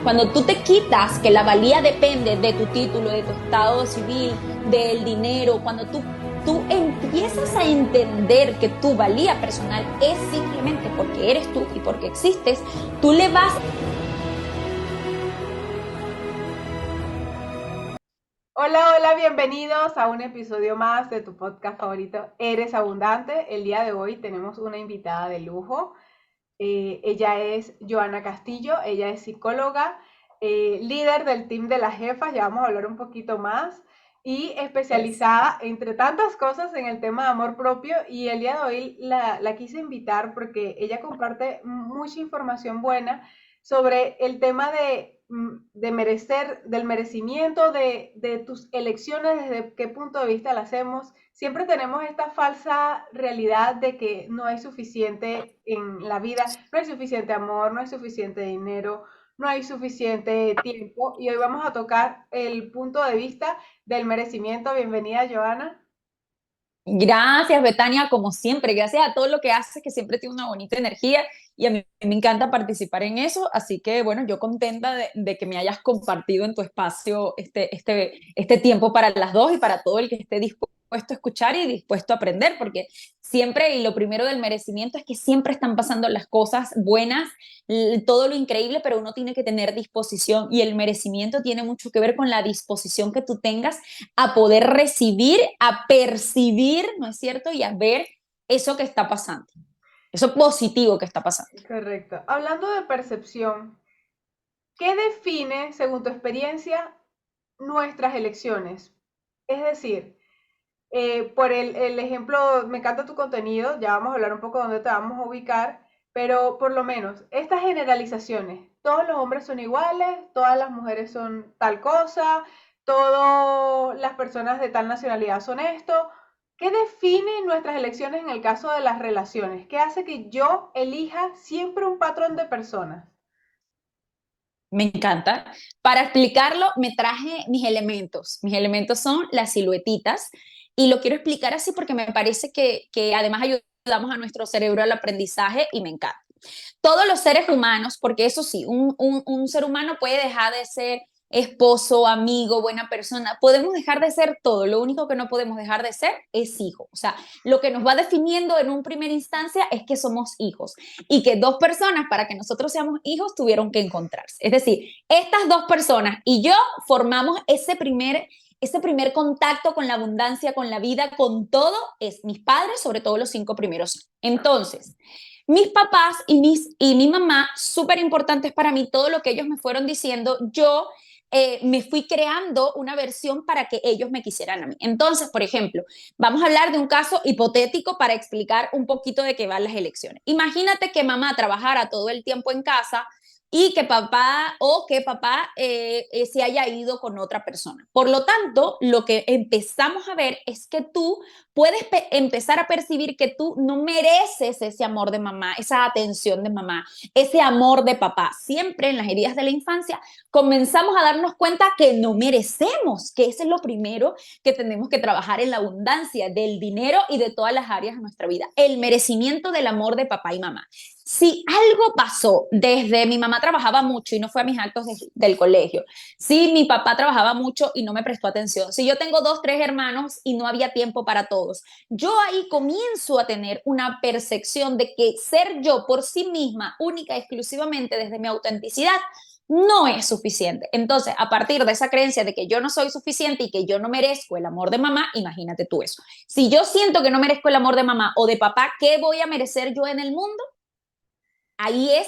Cuando tú te quitas que la valía depende de tu título, de tu estado civil, del dinero, cuando tú empiezas a entender que tu valía personal es simplemente porque eres tú y porque existes, tú le vas. Hola, hola, bienvenidos a un episodio más de tu podcast favorito, Eres Abundante. El día de hoy tenemos una invitada de lujo. Ella es Joana Castillo, ella es psicóloga, líder del team de las jefas, ya vamos a hablar un poquito más, y Yes. especializada, entre tantas cosas, en el tema de amor propio. Y el día de hoy la quise invitar porque ella comparte mucha información buena sobre el tema de merecer, del merecimiento, de tus elecciones, desde qué punto de vista las hacemos. Siempre tenemos esta falsa realidad de que no hay suficiente en la vida, no hay suficiente amor, no hay suficiente dinero, no hay suficiente tiempo. Y hoy vamos a tocar el punto de vista del merecimiento. Bienvenida, Joana. Gracias, Betania, como siempre. Gracias a todo lo que haces, que siempre tiene una bonita energía y a mí me encanta participar en eso. Así que, bueno, yo contenta de que me hayas compartido en tu espacio este tiempo para las dos y para todo el que esté dispuesto a escuchar y dispuesto a aprender, porque siempre, y lo primero del merecimiento es que siempre están pasando las cosas buenas, todo lo increíble, pero uno tiene que tener disposición y el merecimiento tiene mucho que ver con la disposición que tú tengas a poder recibir, a percibir, ¿no es cierto? Y a ver eso que está pasando, eso positivo que está pasando. Correcto. Hablando de percepción, ¿qué define, según tu experiencia, nuestras elecciones? Es decir, por el ejemplo, me encanta tu contenido, ya vamos a hablar un poco de dónde te vamos a ubicar, pero por lo menos estas generalizaciones, todos los hombres son iguales, todas las mujeres son tal cosa, todas las personas de tal nacionalidad son esto. ¿Qué define nuestras elecciones en el caso de las relaciones? ¿Qué hace que yo elija siempre un patrón de personas? Me encanta. Para explicarlo, me traje mis elementos. Mis elementos son las siluetitas y lo quiero explicar así porque me parece que además ayudamos a nuestro cerebro al aprendizaje y me encanta. Todos los seres humanos, porque eso sí, un ser humano puede dejar de ser esposo, amigo, buena persona, podemos dejar de ser todo, lo único que no podemos dejar de ser es hijo. O sea, lo que nos va definiendo en un primera instancia es que somos hijos y que dos personas para que nosotros seamos hijos tuvieron que encontrarse. Es decir, estas dos personas y yo formamos ese primer contacto con la abundancia, con la vida, con todo, es mis padres, sobre todo los 5 primeros. Entonces, mis papás y mi mamá, súper importantes para mí, todo lo que ellos me fueron diciendo, yo me fui creando una versión para que ellos me quisieran a mí. Entonces, por ejemplo, vamos a hablar de un caso hipotético para explicar un poquito de qué van las elecciones. Imagínate que mamá trabajara todo el tiempo en casa y que papá se haya ido con otra persona. Por lo tanto, lo que empezamos a ver es que tú puedes empezar a percibir que tú no mereces ese amor de mamá, esa atención de mamá, ese amor de papá. Siempre en las heridas de la infancia comenzamos a darnos cuenta que no merecemos, que ese es lo primero que tenemos que trabajar en la abundancia del dinero y de todas las áreas de nuestra vida. El merecimiento del amor de papá y mamá. Si algo pasó desde mi mamá trabajaba mucho y no fue a mis actos del colegio, si mi papá trabajaba mucho y no me prestó atención, si yo tengo 2, 3 hermanos y no había tiempo para todos, yo ahí comienzo a tener una percepción de que ser yo por sí misma, única y exclusivamente desde mi autenticidad, no es suficiente. Entonces, a partir de esa creencia de que yo no soy suficiente y que yo no merezco el amor de mamá, imagínate tú eso. Si yo siento que no merezco el amor de mamá o de papá, ¿qué voy a merecer yo en el mundo? Ahí es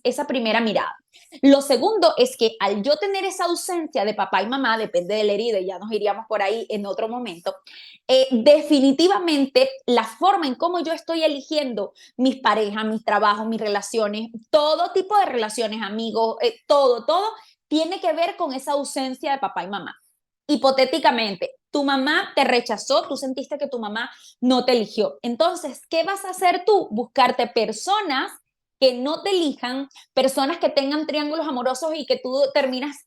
esa primera mirada. Lo segundo es que al yo tener esa ausencia de papá y mamá, depende de la herida, y ya nos iríamos por ahí en otro momento, definitivamente la forma en cómo yo estoy eligiendo mis parejas, mis trabajos, mis relaciones, todo tipo de relaciones, amigos, todo, tiene que ver con esa ausencia de papá y mamá. Hipotéticamente, tu mamá te rechazó, tú sentiste que tu mamá no te eligió. Entonces, ¿qué vas a hacer tú? Buscarte personas que no te elijan, personas que tengan triángulos amorosos y que tú terminas,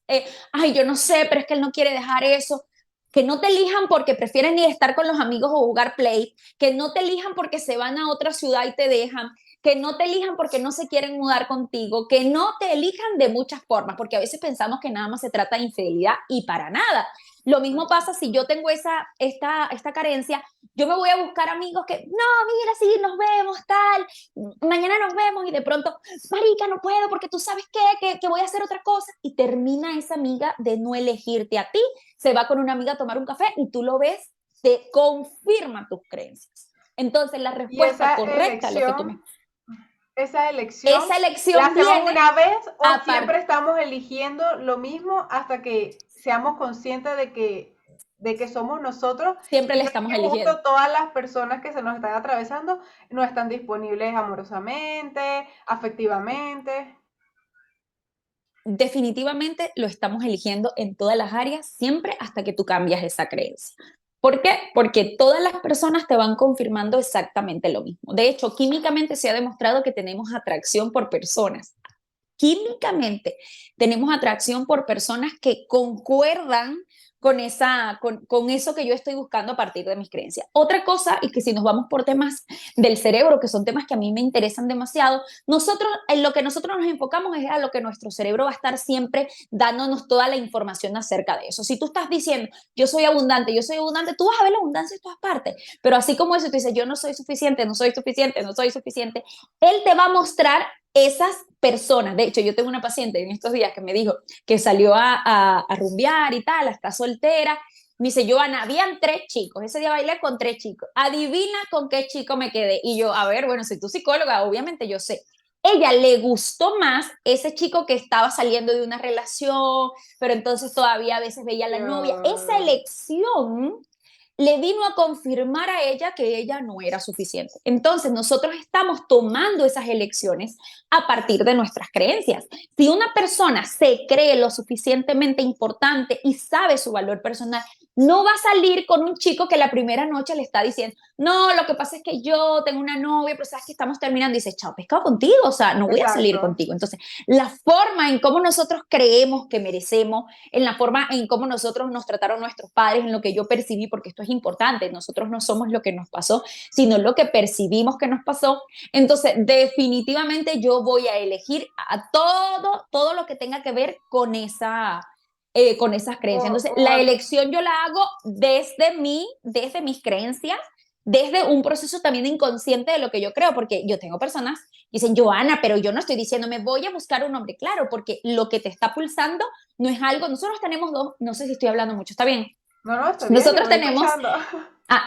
ay, yo no sé, pero es que él no quiere dejar eso. Que no te elijan porque prefieren ir a estar con los amigos o jugar play, que no te elijan porque se van a otra ciudad y te dejan, que no te elijan porque no se quieren mudar contigo, que no te elijan de muchas formas, porque a veces pensamos que nada más se trata de infidelidad y para nada. Lo mismo pasa si yo tengo esta carencia, yo me voy a buscar amigos que, no, mira, sí, nos vemos, tal, mañana nos vemos y de pronto, marica, no puedo porque tú sabes qué, que voy a hacer otra cosa y termina esa amiga de no elegirte a ti, se va con una amiga a tomar un café y tú lo ves, te confirma tus creencias. Entonces, la Y respuesta correcta a lo que tú me... esa elección, Esa ¿la elección hacemos viene una vez o a siempre partir... estamos eligiendo lo mismo hasta que seamos conscientes de que somos nosotros Siempre y le no es estamos que eligiendo. justo todas las personas que se nos están atravesando no están disponibles amorosamente, afectivamente? Definitivamente lo estamos eligiendo en todas las áreas, siempre hasta que tú cambias esa creencia. ¿Por qué? Porque todas las personas te van confirmando exactamente lo mismo. De hecho, químicamente se ha demostrado que tenemos atracción por personas. Químicamente tenemos atracción por personas que concuerdan con eso que yo estoy buscando a partir de mis creencias. Otra cosa, y que si nos vamos por temas del cerebro, que son temas que a mí me interesan demasiado, nosotros, en lo que nosotros nos enfocamos es a lo que nuestro cerebro va a estar siempre dándonos toda la información acerca de eso. Si tú estás diciendo, yo soy abundante, tú vas a ver la abundancia en todas partes, pero así como eso, tú dices, yo no soy suficiente, no soy suficiente, no soy suficiente, él te va a mostrar esas personas. De hecho, yo tengo una paciente en estos días que me dijo que salió a rumbear y tal, está soltera. Me dice, Joana, habían 3 chicos. Ese día bailé con 3 chicos. Adivina con qué chico me quedé. Y yo, a ver, bueno, soy tu psicóloga, obviamente yo sé. Ella le gustó más ese chico que estaba saliendo de una relación, pero entonces todavía a veces veía a la novia. Esa Dios. elección le vino a confirmar a ella que ella no era suficiente. Entonces, nosotros estamos tomando esas elecciones a partir de nuestras creencias. Si una persona se cree lo suficientemente importante y sabe su valor personal, no va a salir con un chico que la primera noche le está diciendo, no, lo que pasa es que yo tengo una novia, pero sabes que estamos terminando y dice, chao, pescado contigo, o sea, no voy a salir Exacto. contigo. Entonces, la forma en cómo nosotros creemos que merecemos, en la forma en cómo nosotros nos trataron nuestros padres, en lo que yo percibí, porque esto es importante, nosotros no somos lo que nos pasó, sino lo que percibimos que nos pasó. Entonces, definitivamente yo voy a elegir a todo lo que tenga que ver con esas O, creencias. Entonces, o la a- elección yo la hago desde mis creencias, desde un proceso también inconsciente de lo que yo creo, porque yo tengo personas que dicen, Joana, pero yo no estoy diciendo, me voy a buscar un hombre, claro, porque lo que te está pulsando no es algo, nosotros tenemos dos, no sé si estoy hablando mucho, está bien, no, no, estoy bien, yo nosotros voy tenemos escuchando. Ah,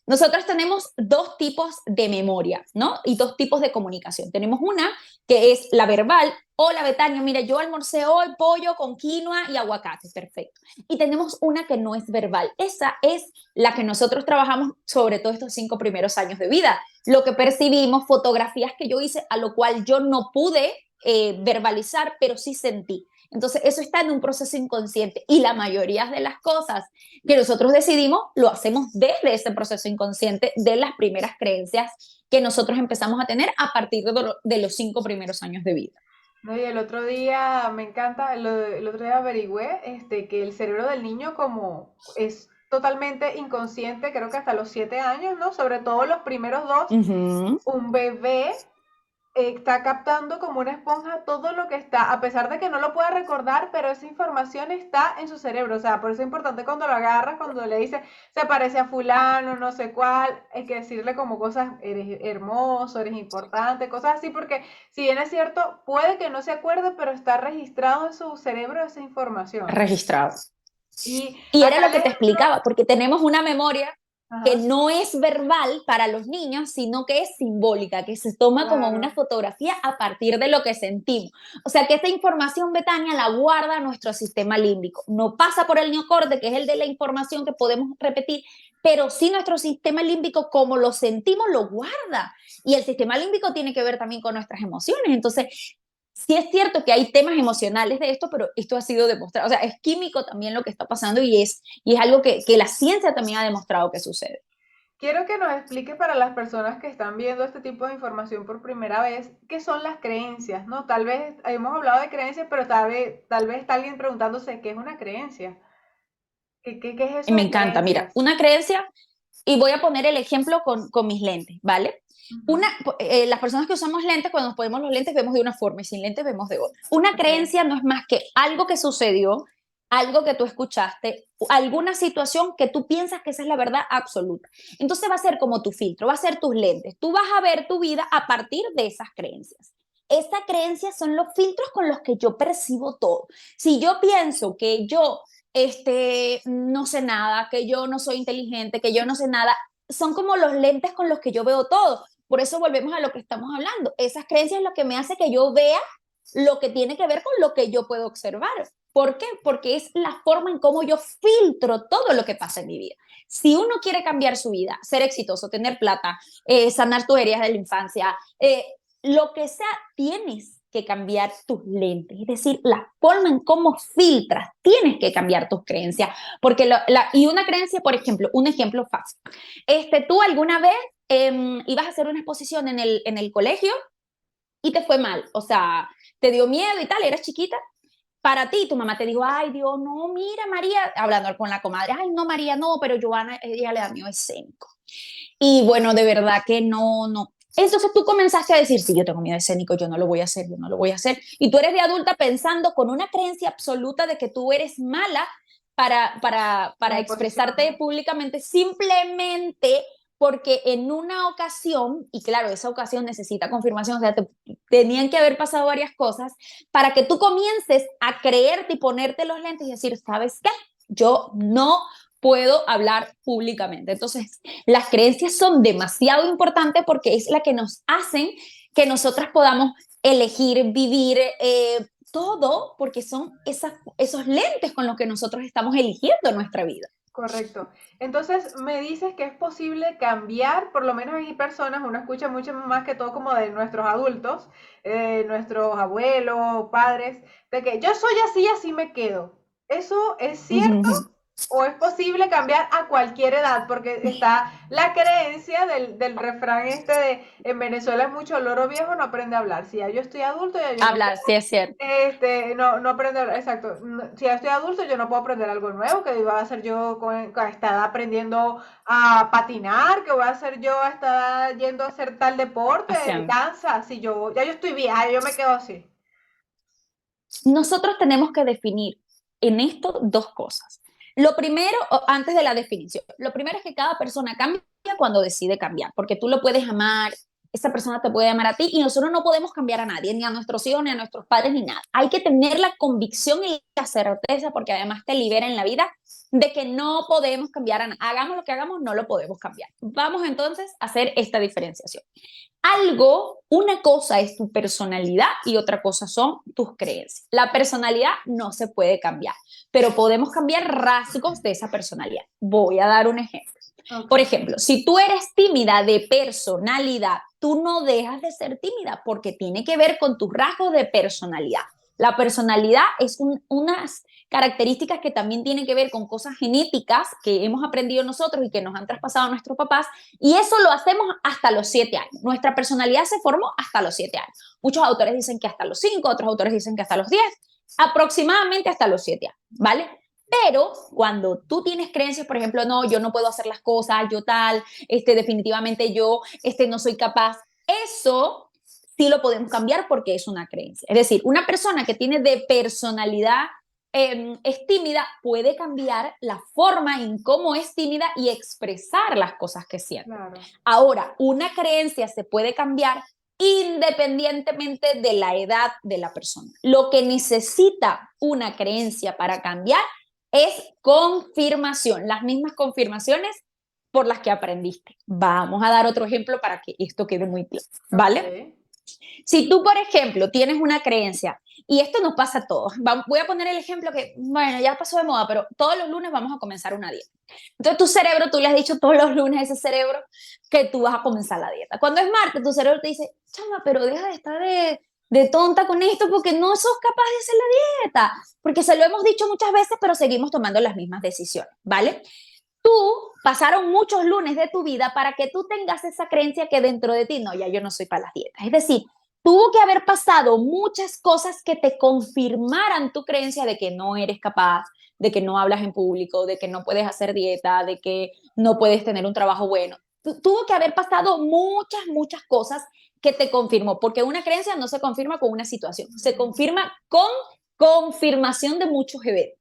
nosotros tenemos 2 tipos de memoria, ¿no? Y 2 tipos de comunicación. Tenemos una que es la verbal. Hola, Betania, mira, yo almorcé hoy pollo con quinoa y aguacate, perfecto. Y tenemos una que no es verbal. Esa es la que nosotros trabajamos sobre todo estos 5 primeros años de vida. Lo que percibimos, fotografías que yo hice, a lo cual yo no pude verbalizar, pero sí sentí. Entonces, eso está en un proceso inconsciente y la mayoría de las cosas que nosotros decidimos, lo hacemos desde ese proceso inconsciente de las primeras creencias que nosotros empezamos a tener a partir de los 5 primeros años de vida. No, y el otro día, me encanta, el otro día averigüé que el cerebro del niño como es totalmente inconsciente, creo que hasta los 7 años, ¿no? Sobre todo los primeros dos, Uh -huh. un bebé está captando como una esponja todo lo que está, a pesar de que no lo pueda recordar, pero esa información está en su cerebro. O sea, por eso es importante cuando lo agarras, cuando le dice se parece a fulano, no sé cuál, hay que decirle como cosas, eres hermoso, eres importante, cosas así, porque si bien es cierto, puede que no se acuerde, pero está registrado en su cerebro esa información. Registrados. Y Y era acá lo el que te ejemplo, explicaba, porque tenemos una memoria que ajá, no es verbal para los niños, sino que es simbólica, que se toma como una claro. fotografía a partir de lo que sentimos. O sea que esta información, Betania, la guarda nuestro sistema límbico. No pasa por el neocorte, que es el de la información que podemos repetir, pero sí nuestro sistema límbico, como lo sentimos, lo guarda. Y el sistema límbico tiene que ver también con nuestras emociones. Entonces, sí es cierto que hay temas emocionales de esto, pero esto ha sido demostrado, o sea, es químico también lo que está pasando y es algo que la ciencia también ha demostrado que sucede. Quiero que nos explique para las personas que están viendo este tipo de información por primera vez, qué son las creencias, ¿no? Tal vez hemos hablado de creencias, pero tal vez está alguien preguntándose qué es una creencia, qué es eso Me de encanta, mira, creencias. una creencia, y voy a poner el ejemplo con mis lentes, ¿vale? Ujú. Las personas que usamos lentes, cuando nos ponemos los lentes vemos de una forma y sin lentes vemos de otra. Una Ok. creencia no es más que algo que sucedió, algo que tú escuchaste, alguna situación que tú piensas que esa es la verdad absoluta. Entonces va a ser como tu filtro, va a ser tus lentes. Tú vas a ver tu vida a partir de esas creencias. Estas creencias son los filtros con los que yo percibo todo. Si yo pienso que yo no sé nada, que yo no soy inteligente, que yo no sé nada, son como los lentes con los que yo veo todo. Por eso volvemos a lo que estamos hablando. Esas creencias es lo que me hace que yo vea lo que tiene que ver con lo que yo puedo observar. ¿Por qué? Porque es la forma en cómo yo filtro todo lo que pasa en mi vida. Si uno quiere cambiar su vida, ser exitoso, tener plata, sanar tus heridas de la infancia, lo que sea, tienes que cambiar tus lentes, es decir, la forma en cómo filtras, tienes que cambiar tus creencias, porque y una creencia, por ejemplo, un ejemplo fácil, tú alguna vez ibas a hacer una exposición en el colegio y te fue mal, o sea, te dio miedo y tal, eras chiquita, para ti, tu mamá te dijo, ay Dios, no, mira María, hablando con la comadre, ay no María, no, pero Giovanna, ella le da miedo escénico. Y bueno, de verdad que no, no. Entonces tú comenzaste a decir, sí, yo tengo miedo escénico, yo no lo voy a hacer, yo no lo voy a hacer. Y tú eres de adulta pensando con una creencia absoluta de que tú eres mala Las para expresarte exposiciones. públicamente simplemente porque en una ocasión, y claro, esa ocasión necesita confirmación, o sea, tenían que haber pasado varias cosas para que tú comiences a creerte y ponerte los lentes y decir, ¿sabes qué? Yo no puedo hablar públicamente. Entonces, las creencias son demasiado importantes porque es la que nos hacen que nosotras podamos elegir, vivir, todo, porque son esos lentes con los que nosotros estamos eligiendo nuestra vida. Correcto. Entonces, me dices que es posible cambiar, por lo menos hay personas, uno escucha mucho más que todo como de nuestros adultos, nuestros abuelos, padres, de que yo soy así, así me quedo. ¿Eso es cierto? ¿O es posible cambiar a cualquier edad? Porque está la creencia del refrán este de en Venezuela es mucho loro viejo, no aprende a hablar. Si ya yo estoy adulto, ya yo no Hablar, sí puedo es cierto. no aprender, exacto. Si ya estoy adulto, yo no puedo aprender algo nuevo, que iba a hacer yo con esta edad aprendiendo a patinar, que voy a hacer yo a esta edad yendo a hacer tal deporte, Haciendo. danza, si yo, ya yo estoy vieja, yo me quedo así. Nosotros tenemos que definir en esto dos cosas. Lo primero, antes de la definición, lo primero es que cada persona cambia cuando decide cambiar, porque tú lo puedes amar, esa persona te puede amar a ti y nosotros no podemos cambiar a nadie, ni a nuestros hijos, ni a nuestros padres, ni nada. Hay que tener la convicción y la certeza, porque además te libera en la vida, de que no podemos cambiar a nadie. Hagamos lo que hagamos, no lo podemos cambiar. Vamos entonces a hacer esta diferenciación. Una cosa es tu personalidad y otra cosa son tus creencias. La personalidad no se puede cambiar, pero podemos cambiar rasgos de esa personalidad. Voy a dar un ejemplo. Ok, Por ejemplo, si tú eres tímida de personalidad, tú no dejas de ser tímida porque tiene que ver con tus rasgos de personalidad. La personalidad es unas características que también tienen que ver con cosas genéticas que hemos aprendido nosotros y que nos han traspasado a nuestros papás, y eso lo hacemos hasta los 7 años. Nuestra personalidad se formó hasta los 7 años. Muchos autores dicen que hasta los 5, otros autores dicen que hasta los 10, aproximadamente hasta los 7 años, ¿vale? Pero cuando tú tienes creencias, por ejemplo, no, yo no puedo hacer las cosas, yo tal, definitivamente yo, no soy capaz, eso sí lo podemos cambiar porque es una creencia. Es decir, una persona que tiene de personalidad es tímida puede cambiar la forma en cómo es tímida y expresar las cosas que siente. claro. Ahora, una creencia se puede cambiar independientemente de la edad de la persona. Lo que necesita una creencia para cambiar es confirmación, las mismas confirmaciones por las que aprendiste. Vamos a dar otro ejemplo para que esto quede muy claro, Ok, ¿vale? Si tú, por ejemplo, tienes una creencia, y esto nos pasa a todos, voy a poner el ejemplo que, bueno, ya pasó de moda, pero todos los lunes vamos a comenzar una dieta. Entonces tu cerebro, tú le has dicho todos los lunes a ese cerebro que tú vas a comenzar la dieta. Cuando es martes, tu cerebro te dice, chama, pero deja de estar de tonta con esto porque no sos capaz de hacer la dieta, porque se lo hemos dicho muchas veces, pero seguimos tomando las mismas decisiones, ¿vale? Tú pasaron muchos lunes de tu vida para que tú tengas esa creencia que dentro de ti, no, ya yo no soy para las dietas. Es decir, tuvo que haber pasado muchas cosas que te confirmaran tu creencia de que no eres capaz, de que no hablas en público, de que no puedes hacer dieta, de que no puedes tener un trabajo bueno. tuvo que haber pasado muchas, muchas cosas que te confirmó, porque una creencia no se confirma con una situación, se confirma con confirmación de muchos eventos.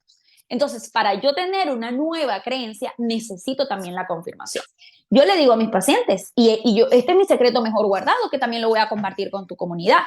Entonces, para yo tener una nueva creencia, necesito también la confirmación. Yo le digo a mis pacientes, este es mi secreto mejor guardado, que también lo voy a compartir con tu comunidad.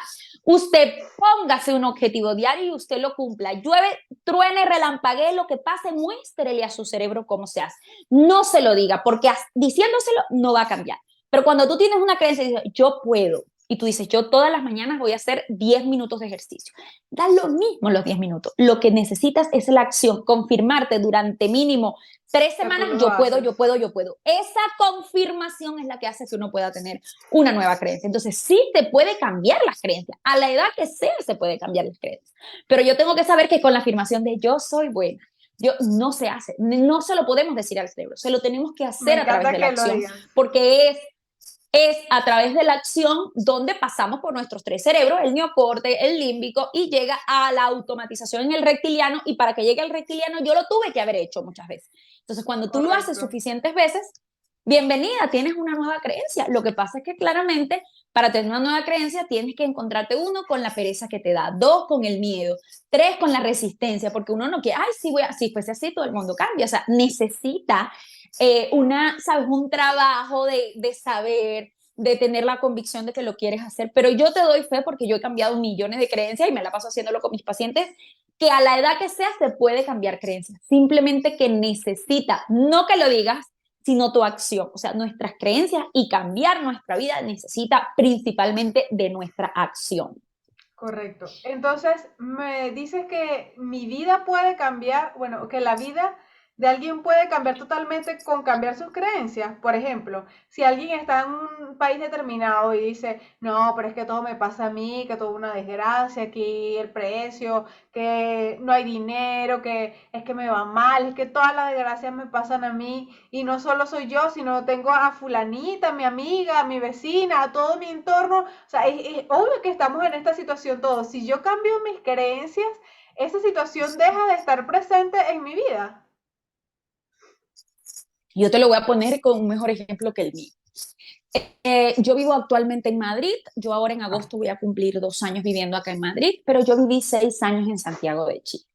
Usted póngase un objetivo diario y usted lo cumpla. Llueve, truene, relampaguee, lo que pase, muéstrele a su cerebro cómo se hace. No se lo diga, porque diciéndoselo no va a cambiar. Pero cuando tú tienes una creencia y dices, yo puedo, y tú dices, yo todas las mañanas voy a hacer 10 minutos de ejercicio. Da lo mismo los 10 minutos. Lo que necesitas es la acción, confirmarte durante mínimo 3 semanas, yo puedo, yo puedo, yo puedo. Esa confirmación es la que hace que uno pueda tener una nueva creencia. Entonces, sí te puede cambiar las creencias. A la edad que sea se puede cambiar las creencias. Pero yo tengo que saber que con la afirmación de yo soy buena, no se hace, no se lo podemos decir al cerebro, se lo tenemos que hacer a través de la acción, porque es a través de la acción donde pasamos por nuestros 3 cerebros, el neocorte, el límbico, y llega a la automatización en el reptiliano, y para que llegue al reptiliano yo lo tuve que haber hecho muchas veces. Entonces, cuando tú lo haces suficientes veces, bienvenida, tienes una nueva creencia. Lo que pasa es que claramente para tener una nueva creencia tienes que encontrarte, 1, con la pereza que te da, 2, con el miedo, 3, con la resistencia, porque uno no quiere, ay, sí, si fuese así, todo el mundo cambia. O sea, necesita ¿sabes? Un trabajo de saber, de tener la convicción de que lo quieres hacer. Pero yo te doy fe porque yo he cambiado millones de creencias y me la paso haciéndolo con mis pacientes, que a la edad que sea se puede cambiar creencias. Simplemente que necesita, no que lo digas, sino tu acción. O sea, nuestras creencias y cambiar nuestra vida necesita principalmente de nuestra acción. Correcto. Entonces, me dices que mi vida puede cambiar, bueno, que la vida de alguien puede cambiar totalmente con cambiar sus creencias. Por ejemplo, si alguien está en un país determinado y dice, no, pero es que todo me pasa a mí, que todo es una desgracia, aquí el precio, que no hay dinero, que es que me va mal, es que todas las desgracias me pasan a mí y no solo soy yo, sino tengo a fulanita, mi amiga, mi vecina, a todo mi entorno. O sea, es obvio que estamos en esta situación todos. Si yo cambio mis creencias, esa situación deja de estar presente en mi vida. Yo te lo voy a poner con un mejor ejemplo que el mío. Yo vivo actualmente en Madrid, yo ahora en agosto voy a cumplir 2 años viviendo acá en Madrid, pero yo viví 6 años en Santiago de Chile.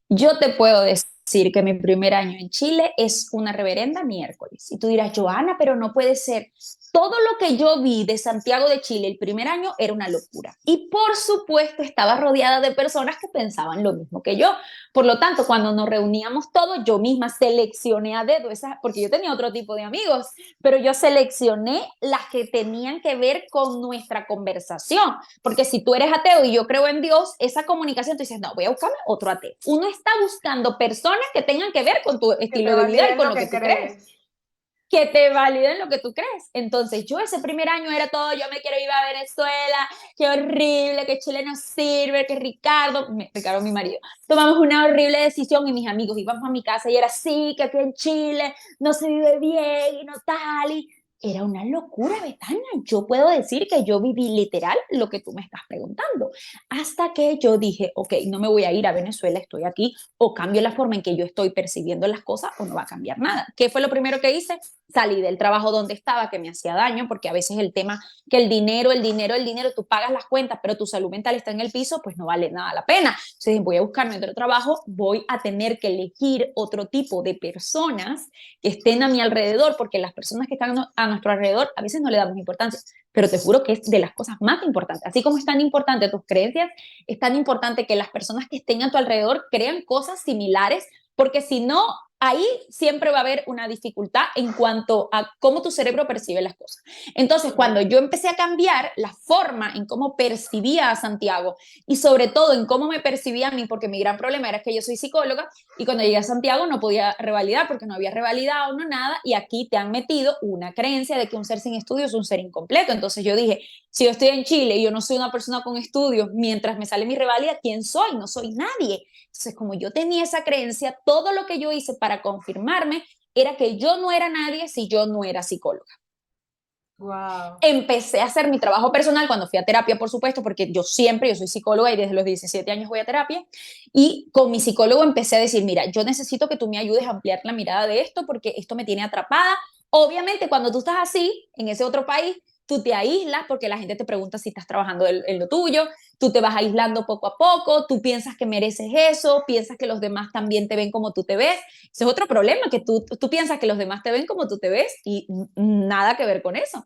Yo te puedo decir que mi primer año en Chile es una reverenda miércoles. Y tú dirás, Joana, pero no puede ser. Todo lo que yo vi de Santiago de Chile el primer año era una locura. Y por supuesto estaba rodeada de personas que pensaban lo mismo que yo. Por lo tanto, cuando nos reuníamos todos, yo misma seleccioné a dedo esas, porque yo tenía otro tipo de amigos, pero yo seleccioné las que tenían que ver con nuestra conversación. Porque si tú eres ateo y yo creo en Dios, esa comunicación, tú dices, no, voy a buscarme otro ateo. Uno está buscando personas que tengan que ver con tu estilo de vida y con lo que tú crees, que te validen lo que tú crees. Entonces, yo ese primer año era todo, yo me quiero ir a Venezuela, qué horrible, que Chile no sirve, que Ricardo, mi marido, tomamos una horrible decisión y mis amigos iban a mi casa y era así, que aquí en Chile no se vive bien y no tal, y era una locura, Betania. Yo puedo decir que yo viví literal lo que tú me estás preguntando, hasta que yo dije, ok, no me voy a ir a Venezuela, estoy aquí, o cambio la forma en que yo estoy percibiendo las cosas o no va a cambiar nada. ¿Qué fue lo primero que hice? Salí del trabajo donde estaba, que me hacía daño, porque a veces el tema que el dinero, tú pagas las cuentas, pero tu salud mental está en el piso, pues no vale nada la pena. Entonces voy a buscarme otro trabajo, voy a tener que elegir otro tipo de personas que estén a mi alrededor, porque las personas que están a nuestro alrededor a veces no le damos importancia, pero te juro que es de las cosas más importantes. Así como es tan importante tus creencias, es tan importante que las personas que estén a tu alrededor crean cosas similares, porque si no, ahí siempre va a haber una dificultad en cuanto a cómo tu cerebro percibe las cosas. Entonces, cuando yo empecé a cambiar la forma en cómo percibía a Santiago y sobre todo en cómo me percibía a mí, porque mi gran problema era que yo soy psicóloga y cuando llegué a Santiago no podía revalidar porque no había revalidado, no nada, y aquí te han metido una creencia de que un ser sin estudios es un ser incompleto. Entonces yo dije, si yo estoy en Chile y yo no soy una persona con estudios, mientras me sale mi revalida, ¿quién soy? No soy nadie. Entonces, como yo tenía esa creencia, todo lo que yo hice para confirmarme era que yo no era nadie si yo no era psicóloga. Wow. Empecé a hacer mi trabajo personal cuando fui a terapia, por supuesto, porque yo soy psicóloga y desde los 17 años voy a terapia. Y con mi psicólogo empecé a decir, mira, yo necesito que tú me ayudes a ampliar la mirada de esto porque esto me tiene atrapada. Obviamente, cuando tú estás así, en ese otro país, tú te aíslas porque la gente te pregunta si estás trabajando en lo tuyo, tú te vas aislando poco a poco, tú piensas que mereces eso, piensas que los demás también te ven como tú te ves. Ese es otro problema, que tú piensas que los demás te ven como tú te ves y nada que ver con eso.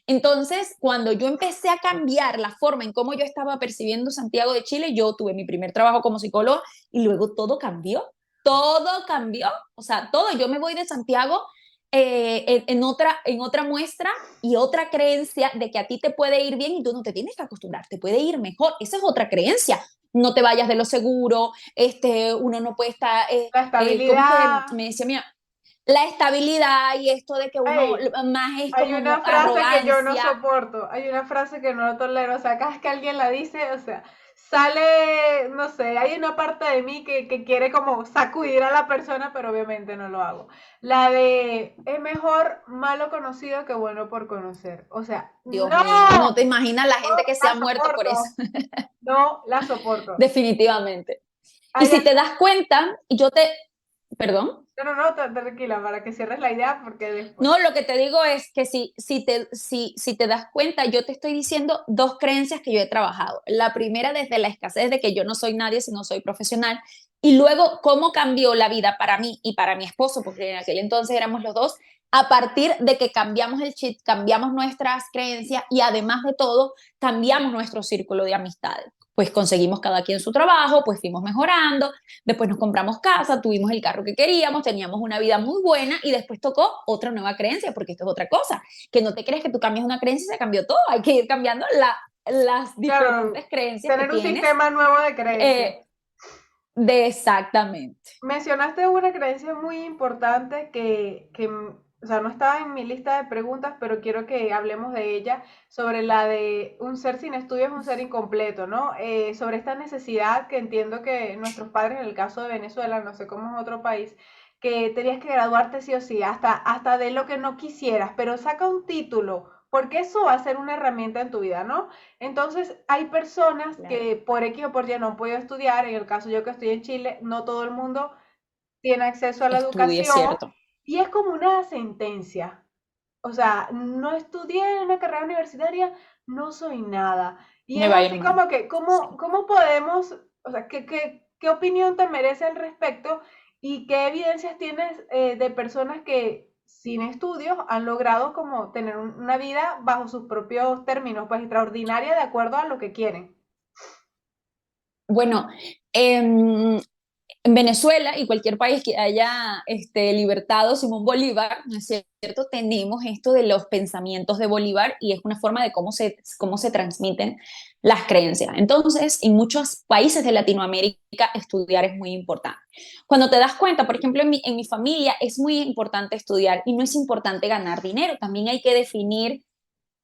Entonces, cuando yo empecé a cambiar la forma en cómo yo estaba percibiendo Santiago de Chile, yo tuve mi primer trabajo como psicóloga y luego todo cambió, o sea, todo, yo me voy de Santiago en otra muestra y otra creencia de que a ti te puede ir bien y tú no te tienes que acostumbrar, te puede ir mejor, esa es otra creencia. No te vayas de lo seguro, uno no puede estar, La ¿cómo es que estabilidad. me decía mía? La estabilidad y esto de que uno Ey, más es hay como una frase que yo no arrogancia. soporto, hay una frase que no tolero, o sea, cada vez que alguien la dice, o sea, sale, no sé, hay una parte de mí que quiere como sacudir a la persona, pero obviamente no lo hago. La de, es mejor malo conocido que bueno por conocer. O sea, Dios no, mío, no te imaginas la gente que se la ha muerto por eso. soporto, no la soporto. Definitivamente. Y Hay si te algo, das cuenta, perdón. no, tranquila, para que cierres la idea, porque después. No, lo que te digo es que si te das cuenta, yo te estoy diciendo dos creencias que yo he trabajado. La primera desde la escasez de que yo no soy nadie si no soy profesional. Y luego cómo cambió la vida para mí y para mi esposo, porque en aquel entonces éramos los dos, a partir de que cambiamos el chip, cambiamos nuestras creencias y además de todo, cambiamos nuestro círculo de amistades. Pues conseguimos cada quien su trabajo, pues fuimos mejorando, después nos compramos casa, tuvimos el carro que queríamos, teníamos una vida muy buena y después tocó otra nueva creencia, porque esto es otra cosa, que no te crees que tú cambias una creencia y se cambió todo, hay que ir cambiando las Claro, diferentes creencias que tener un tienes sistema nuevo de creencias. eh, de exactamente. Mencionaste una creencia muy importante o sea, no estaba en mi lista de preguntas, pero quiero que hablemos de ella, sobre la de un ser sin estudios es un ser incompleto, ¿no? Sobre esta necesidad que entiendo que nuestros padres, en el caso de Venezuela, no sé cómo es otro país, que tenías que graduarte sí o sí, hasta de lo que no quisieras, pero saca un título, porque eso va a ser una herramienta en tu vida, ¿no? Entonces, hay personas Claro. que por X o por Y no han podido estudiar, en el caso yo que estoy en Chile, no todo el mundo tiene acceso a la Estudie, educación cierto. y es como una sentencia. O sea, no estudié en una carrera universitaria, no soy nada. Y Me es va a ir así mal. como que, Sí. ¿cómo podemos, o sea, qué opinión te merece al respecto y qué evidencias tienes de personas que sin estudios han logrado como tener una vida bajo sus propios términos, pues extraordinaria de acuerdo a lo que quieren? Bueno, en Venezuela y cualquier país que haya libertado Simón Bolívar, ¿no es cierto? Tenemos esto de los pensamientos de Bolívar y es una forma de cómo se transmiten las creencias. Entonces, en muchos países de Latinoamérica, estudiar es muy importante. Cuando te das cuenta, por ejemplo, en mi familia es muy importante estudiar y no es importante ganar dinero. También hay que definir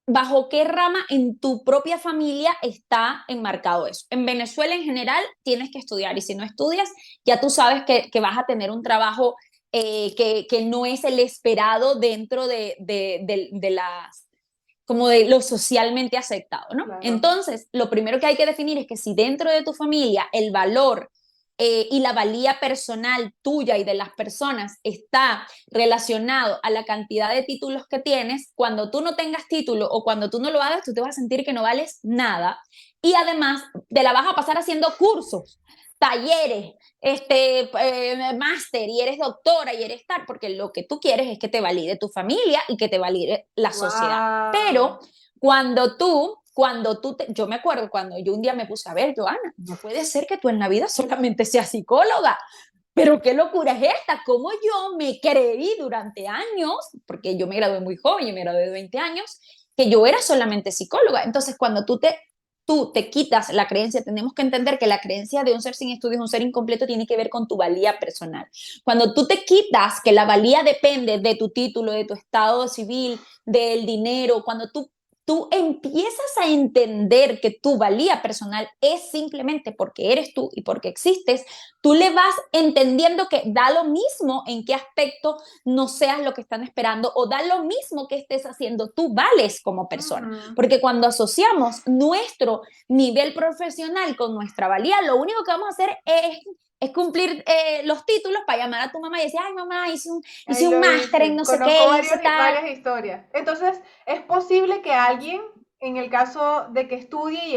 bajo qué rama en tu propia familia está enmarcado eso. En Venezuela en general tienes que estudiar y si no estudias, ya tú sabes que vas a tener un trabajo que no es el esperado dentro de las como de lo socialmente aceptado, ¿no? Claro. Entonces, lo primero que hay que definir es que si dentro de tu familia el valor y la valía personal tuya y de las personas está relacionado a la cantidad de títulos que tienes, cuando tú no tengas título o cuando tú no lo hagas, tú te vas a sentir que no vales nada y además te la vas a pasar haciendo cursos, talleres, máster y eres doctora y eres tal, porque lo que tú quieres es que te valide tu familia y que te valide la sociedad. Wow. Pero yo me acuerdo cuando yo un día me puse a ver, Joana, no puede ser que tú en la vida solamente seas psicóloga. Pero qué locura es esta, cómo yo me creí durante años, porque yo me gradué muy joven, yo me gradué de 20 años, que yo era solamente psicóloga. Entonces, cuando tú te quitas la creencia, tenemos que entender que la creencia de un ser sin estudios, un ser incompleto, tiene que ver con tu valía personal. Cuando tú te quitas que la valía depende de tu título, de tu estado civil, del dinero, cuando tú empiezas a entender que tu valía personal es simplemente porque eres tú y porque existes, tú le vas entendiendo que da lo mismo en qué aspecto no seas lo que están esperando o da lo mismo que estés haciendo, tú vales como persona. Ujú. Porque cuando asociamos nuestro nivel profesional con nuestra valía, lo único que vamos a hacer es es cumplir los títulos para llamar a tu mamá y decir, ay mamá, Ahí hice un lo máster en hice. no sé Conozco qué, hice tal. varias historias. Entonces, es posible que alguien, en el caso de que estudie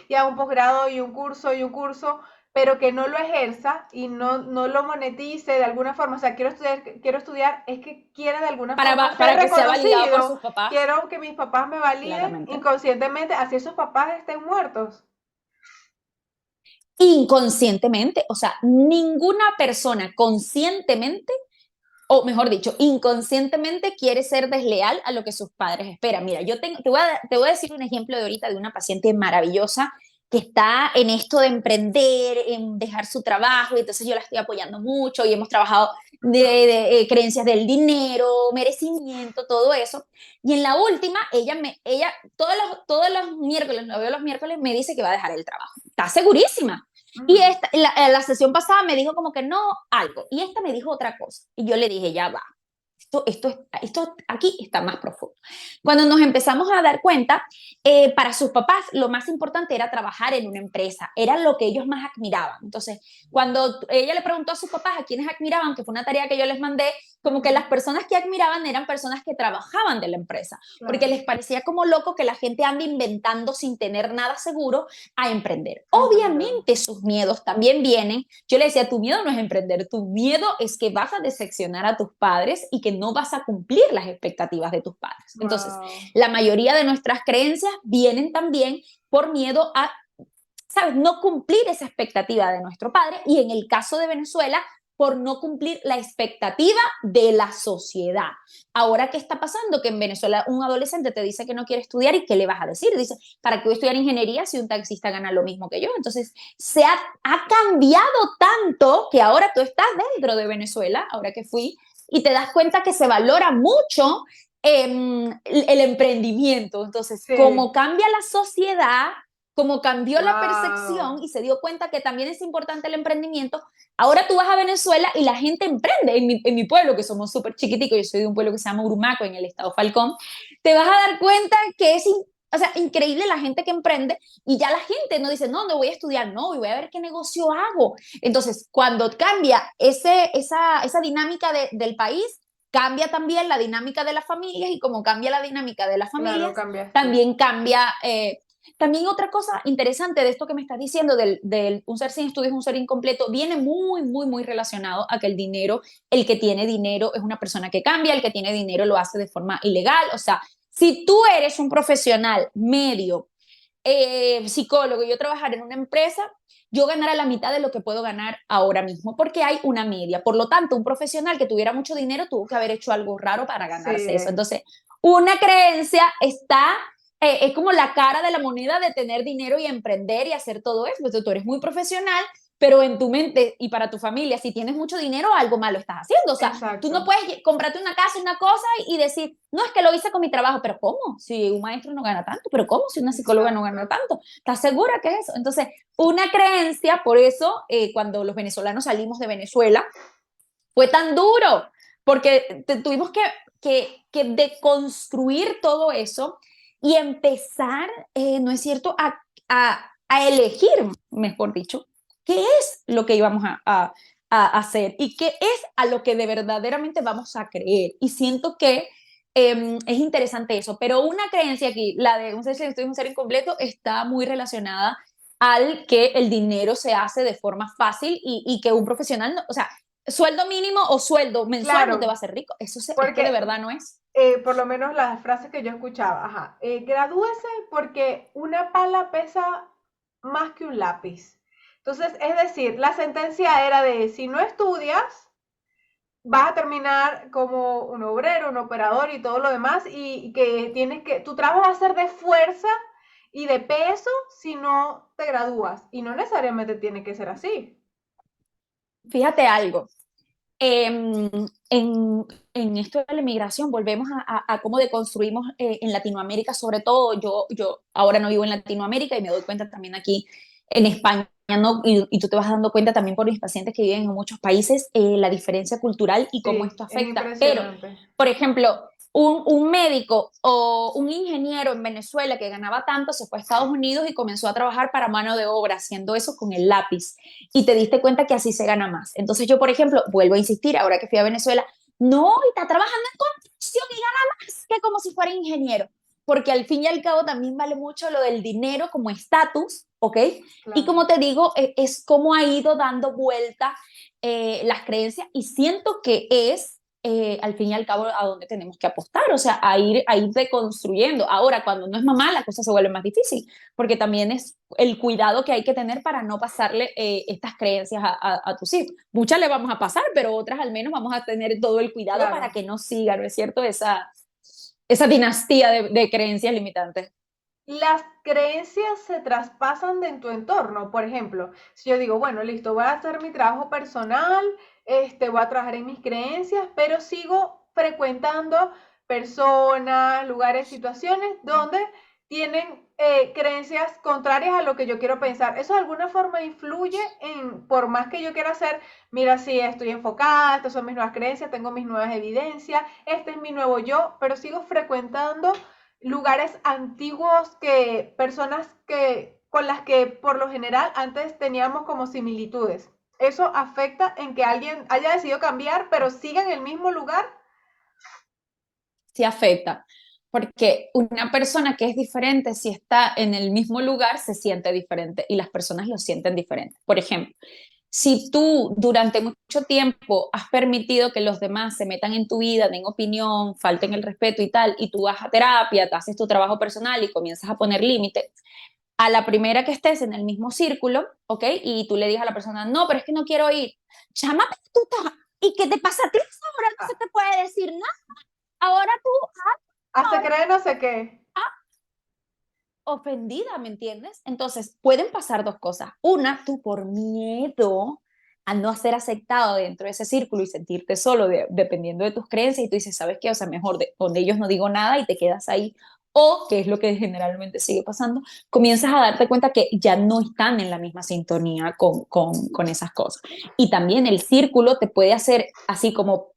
y haga un posgrado y un curso, pero que no lo ejerza y no lo monetice de alguna forma. O sea, quiero estudiar, es que quiere de alguna forma ser Para que sea validado por reconocido. sus papás, Quiero que mis papás me validen claramente. inconscientemente, así esos papás estén muertos. Inconscientemente, o sea, ninguna persona conscientemente, o mejor dicho, inconscientemente quiere ser desleal a lo que sus padres esperan. Mira, te voy a decir un ejemplo de ahorita de una paciente maravillosa que está en esto de emprender, en dejar su trabajo, y entonces yo la estoy apoyando mucho y hemos trabajado creencias del dinero, merecimiento, todo eso. Y en la última, ella todos los miércoles, lo veo los miércoles, me dice que va a dejar el trabajo. Está segurísima. Y Ujú. la sesión pasada me dijo como que no, algo. Y esta me dijo otra cosa. Y yo le dije, ya va. Esto aquí está más profundo. Cuando nos empezamos a dar cuenta, para sus papás lo más importante era trabajar en una empresa, era lo que ellos más admiraban. Entonces, cuando ella le preguntó a sus papás a quiénes admiraban, que fue una tarea que yo les mandé, como que Ujú. las personas que admiraban eran personas que trabajaban de la empresa, porque Claro. les parecía como loco que la gente ande inventando sin tener nada seguro a emprender. A emprender. Obviamente sus miedos también vienen. Yo le decía, tu miedo no es emprender, tu miedo es que vas a decepcionar a tus padres y que no vas a cumplir las expectativas de tus padres. Entonces, Wow. la mayoría de nuestras creencias vienen también por miedo a, ¿sabes?, no cumplir esa expectativa de nuestro padre, y en el caso de Venezuela, por no cumplir la expectativa de la sociedad. Ahora, ¿qué está pasando? Que en Venezuela un adolescente te dice que no quiere estudiar y ¿qué le vas a decir? Dice, ¿para qué voy a estudiar ingeniería si un taxista gana lo mismo que yo? Entonces, ha cambiado tanto que ahora tú estás dentro de Venezuela, ahora que fui, y te das cuenta que se valora mucho el emprendimiento. Entonces, como Sí. cambia la sociedad, como cambió la Wow. percepción y se dio cuenta que también es importante el emprendimiento, ahora tú vas a Venezuela y la gente emprende. En mi pueblo, que somos súper chiquiticos, yo soy de un pueblo que se llama Urumaco, en el estado Falcón, te vas a dar cuenta que es o sea, increíble la gente que emprende, y ya la gente no dice, no, no voy a estudiar, no, y voy a ver qué negocio hago. Entonces, cuando cambia esa dinámica del país, cambia también la dinámica de las familias, y como cambia la dinámica de las Claro, familias, cambiaste. también cambia. También otra cosa interesante de esto que me estás diciendo del un ser sin estudios, un ser incompleto, viene muy, muy, muy relacionado a que el que tiene dinero es una persona que cambia, el que tiene dinero lo hace de forma ilegal. O sea, si tú eres un profesional medio, psicólogo, y yo trabajar en una empresa, yo ganara la mitad de lo que puedo ganar ahora mismo, porque hay una media. Por lo tanto, un profesional que tuviera mucho dinero tuvo que haber hecho algo raro para ganarse eso. Sí. Entonces, una creencia está, es como la cara de la moneda de tener dinero y emprender y hacer todo eso. Entonces, tú eres muy profesional, pero en tu mente y para tu familia, si tienes mucho dinero, algo malo estás haciendo. O sea, tú no Exacto. puedes comprarte una casa, una cosa y decir, no, es que lo hice con mi trabajo. Pero ¿cómo? Si un maestro no gana tanto, pero ¿cómo? Si una psicóloga no gana Exacto. tanto. ¿Estás segura que es eso? Entonces, una creencia, por eso, cuando los venezolanos salimos de Venezuela, fue tan duro, porque tuvimos que deconstruir todo eso y empezar, ¿no es cierto?, a elegir, mejor dicho, qué es lo que íbamos a hacer y qué es a lo que de verdaderamente vamos a creer. Y siento que es interesante eso, pero una creencia aquí, la de un ser sin estudios, un ser incompleto, está muy relacionada al que el dinero se hace de forma fácil, y que un profesional, o sea, sueldo mínimo o sueldo mensual no te va a Claro, hacer rico. Es que de porque verdad no es. por lo menos las frases que yo escuchaba, ajá, gradúese porque una pala pesa más que un lápiz. Entonces, es decir, la sentencia era de si no estudias, vas a terminar como un obrero, un operador y todo lo demás, y que tu trabajo va a ser de fuerza y de peso si no te gradúas. Y no necesariamente tiene que ser así. Fíjate algo, en, en, en esto de la inmigración volvemos a cómo deconstruimos en Latinoamérica, sobre todo yo ahora no vivo en Latinoamérica y me doy cuenta también aquí en España, ¿no? Y tú te vas dando cuenta también por mis pacientes que viven en muchos países, la diferencia cultural y cómo Sí, esto es afecta. Pero, impresionante. por ejemplo, un médico o un ingeniero en Venezuela que ganaba tanto se fue a Estados Unidos y comenzó a trabajar para mano de obra, haciendo eso con el lápiz. Y te diste cuenta que así se gana más. Entonces yo, por ejemplo, vuelvo a insistir, ahora que fui a Venezuela, no, y está trabajando en construcción y gana más que como si fuera ingeniero. Porque al fin y al cabo también vale mucho lo del dinero como estatus, ¿ok? Y Claro. como te digo, es como ha ido dando vuelta las creencias y siento que es al fin y al cabo a donde tenemos que apostar, o sea, a ir deconstruyendo. Ahora, cuando no es mamá, la cosa se vuelve más difícil, porque también es el cuidado que hay que tener para no pasarle estas creencias a tus hijos. Muchas le vamos a pasar, pero otras al menos vamos a tener todo el cuidado para Claro. que no siga, ¿no es cierto? Esa dinastía de creencias limitantes. Las creencias se traspasan de en tu entorno. Por ejemplo, si yo digo, bueno, listo, voy a hacer mi trabajo personal, voy a trabajar en mis creencias, pero sigo frecuentando personas, lugares, situaciones donde tienen creencias contrarias a lo que yo quiero pensar. Eso de alguna forma influye en, por más que yo quiera hacer, mira, sí, estoy enfocada, estas son mis nuevas creencias, tengo mis nuevas evidencias, este es mi nuevo yo, pero sigo frecuentando lugares antiguos que personas que con las que por lo general antes teníamos como similitudes. Eso afecta en que alguien haya decidido cambiar, pero siga en el mismo lugar. Sí afecta, porque una persona que es diferente, si está en el mismo lugar, se siente diferente y las personas lo sienten diferente. Por ejemplo, si tú durante mucho tiempo has permitido que los demás se metan en tu vida, den opinión, falten el respeto y tal, y tú vas a terapia, te haces tu trabajo personal y comienzas a poner límites, a la primera que estés en el mismo círculo, ¿ok? Y tú le dices a la persona, no, pero es que no quiero ir, llámame tú, ¿y qué te pasa a ti? Ahora no se Ah, te puede decir nada. Ahora tú, hace ahora creer no sé qué. ofendida, ¿me entiendes? Entonces, pueden pasar dos cosas. Una, tú por miedo a no ser aceptado dentro de ese círculo y sentirte solo dependiendo de tus creencias y tú dices, ¿sabes qué? O sea, mejor con ellos no digo nada y te quedas ahí. O, que es lo que generalmente sigue pasando, comienzas a darte cuenta que ya no están en la misma sintonía con esas cosas. Y también el círculo te puede hacer así como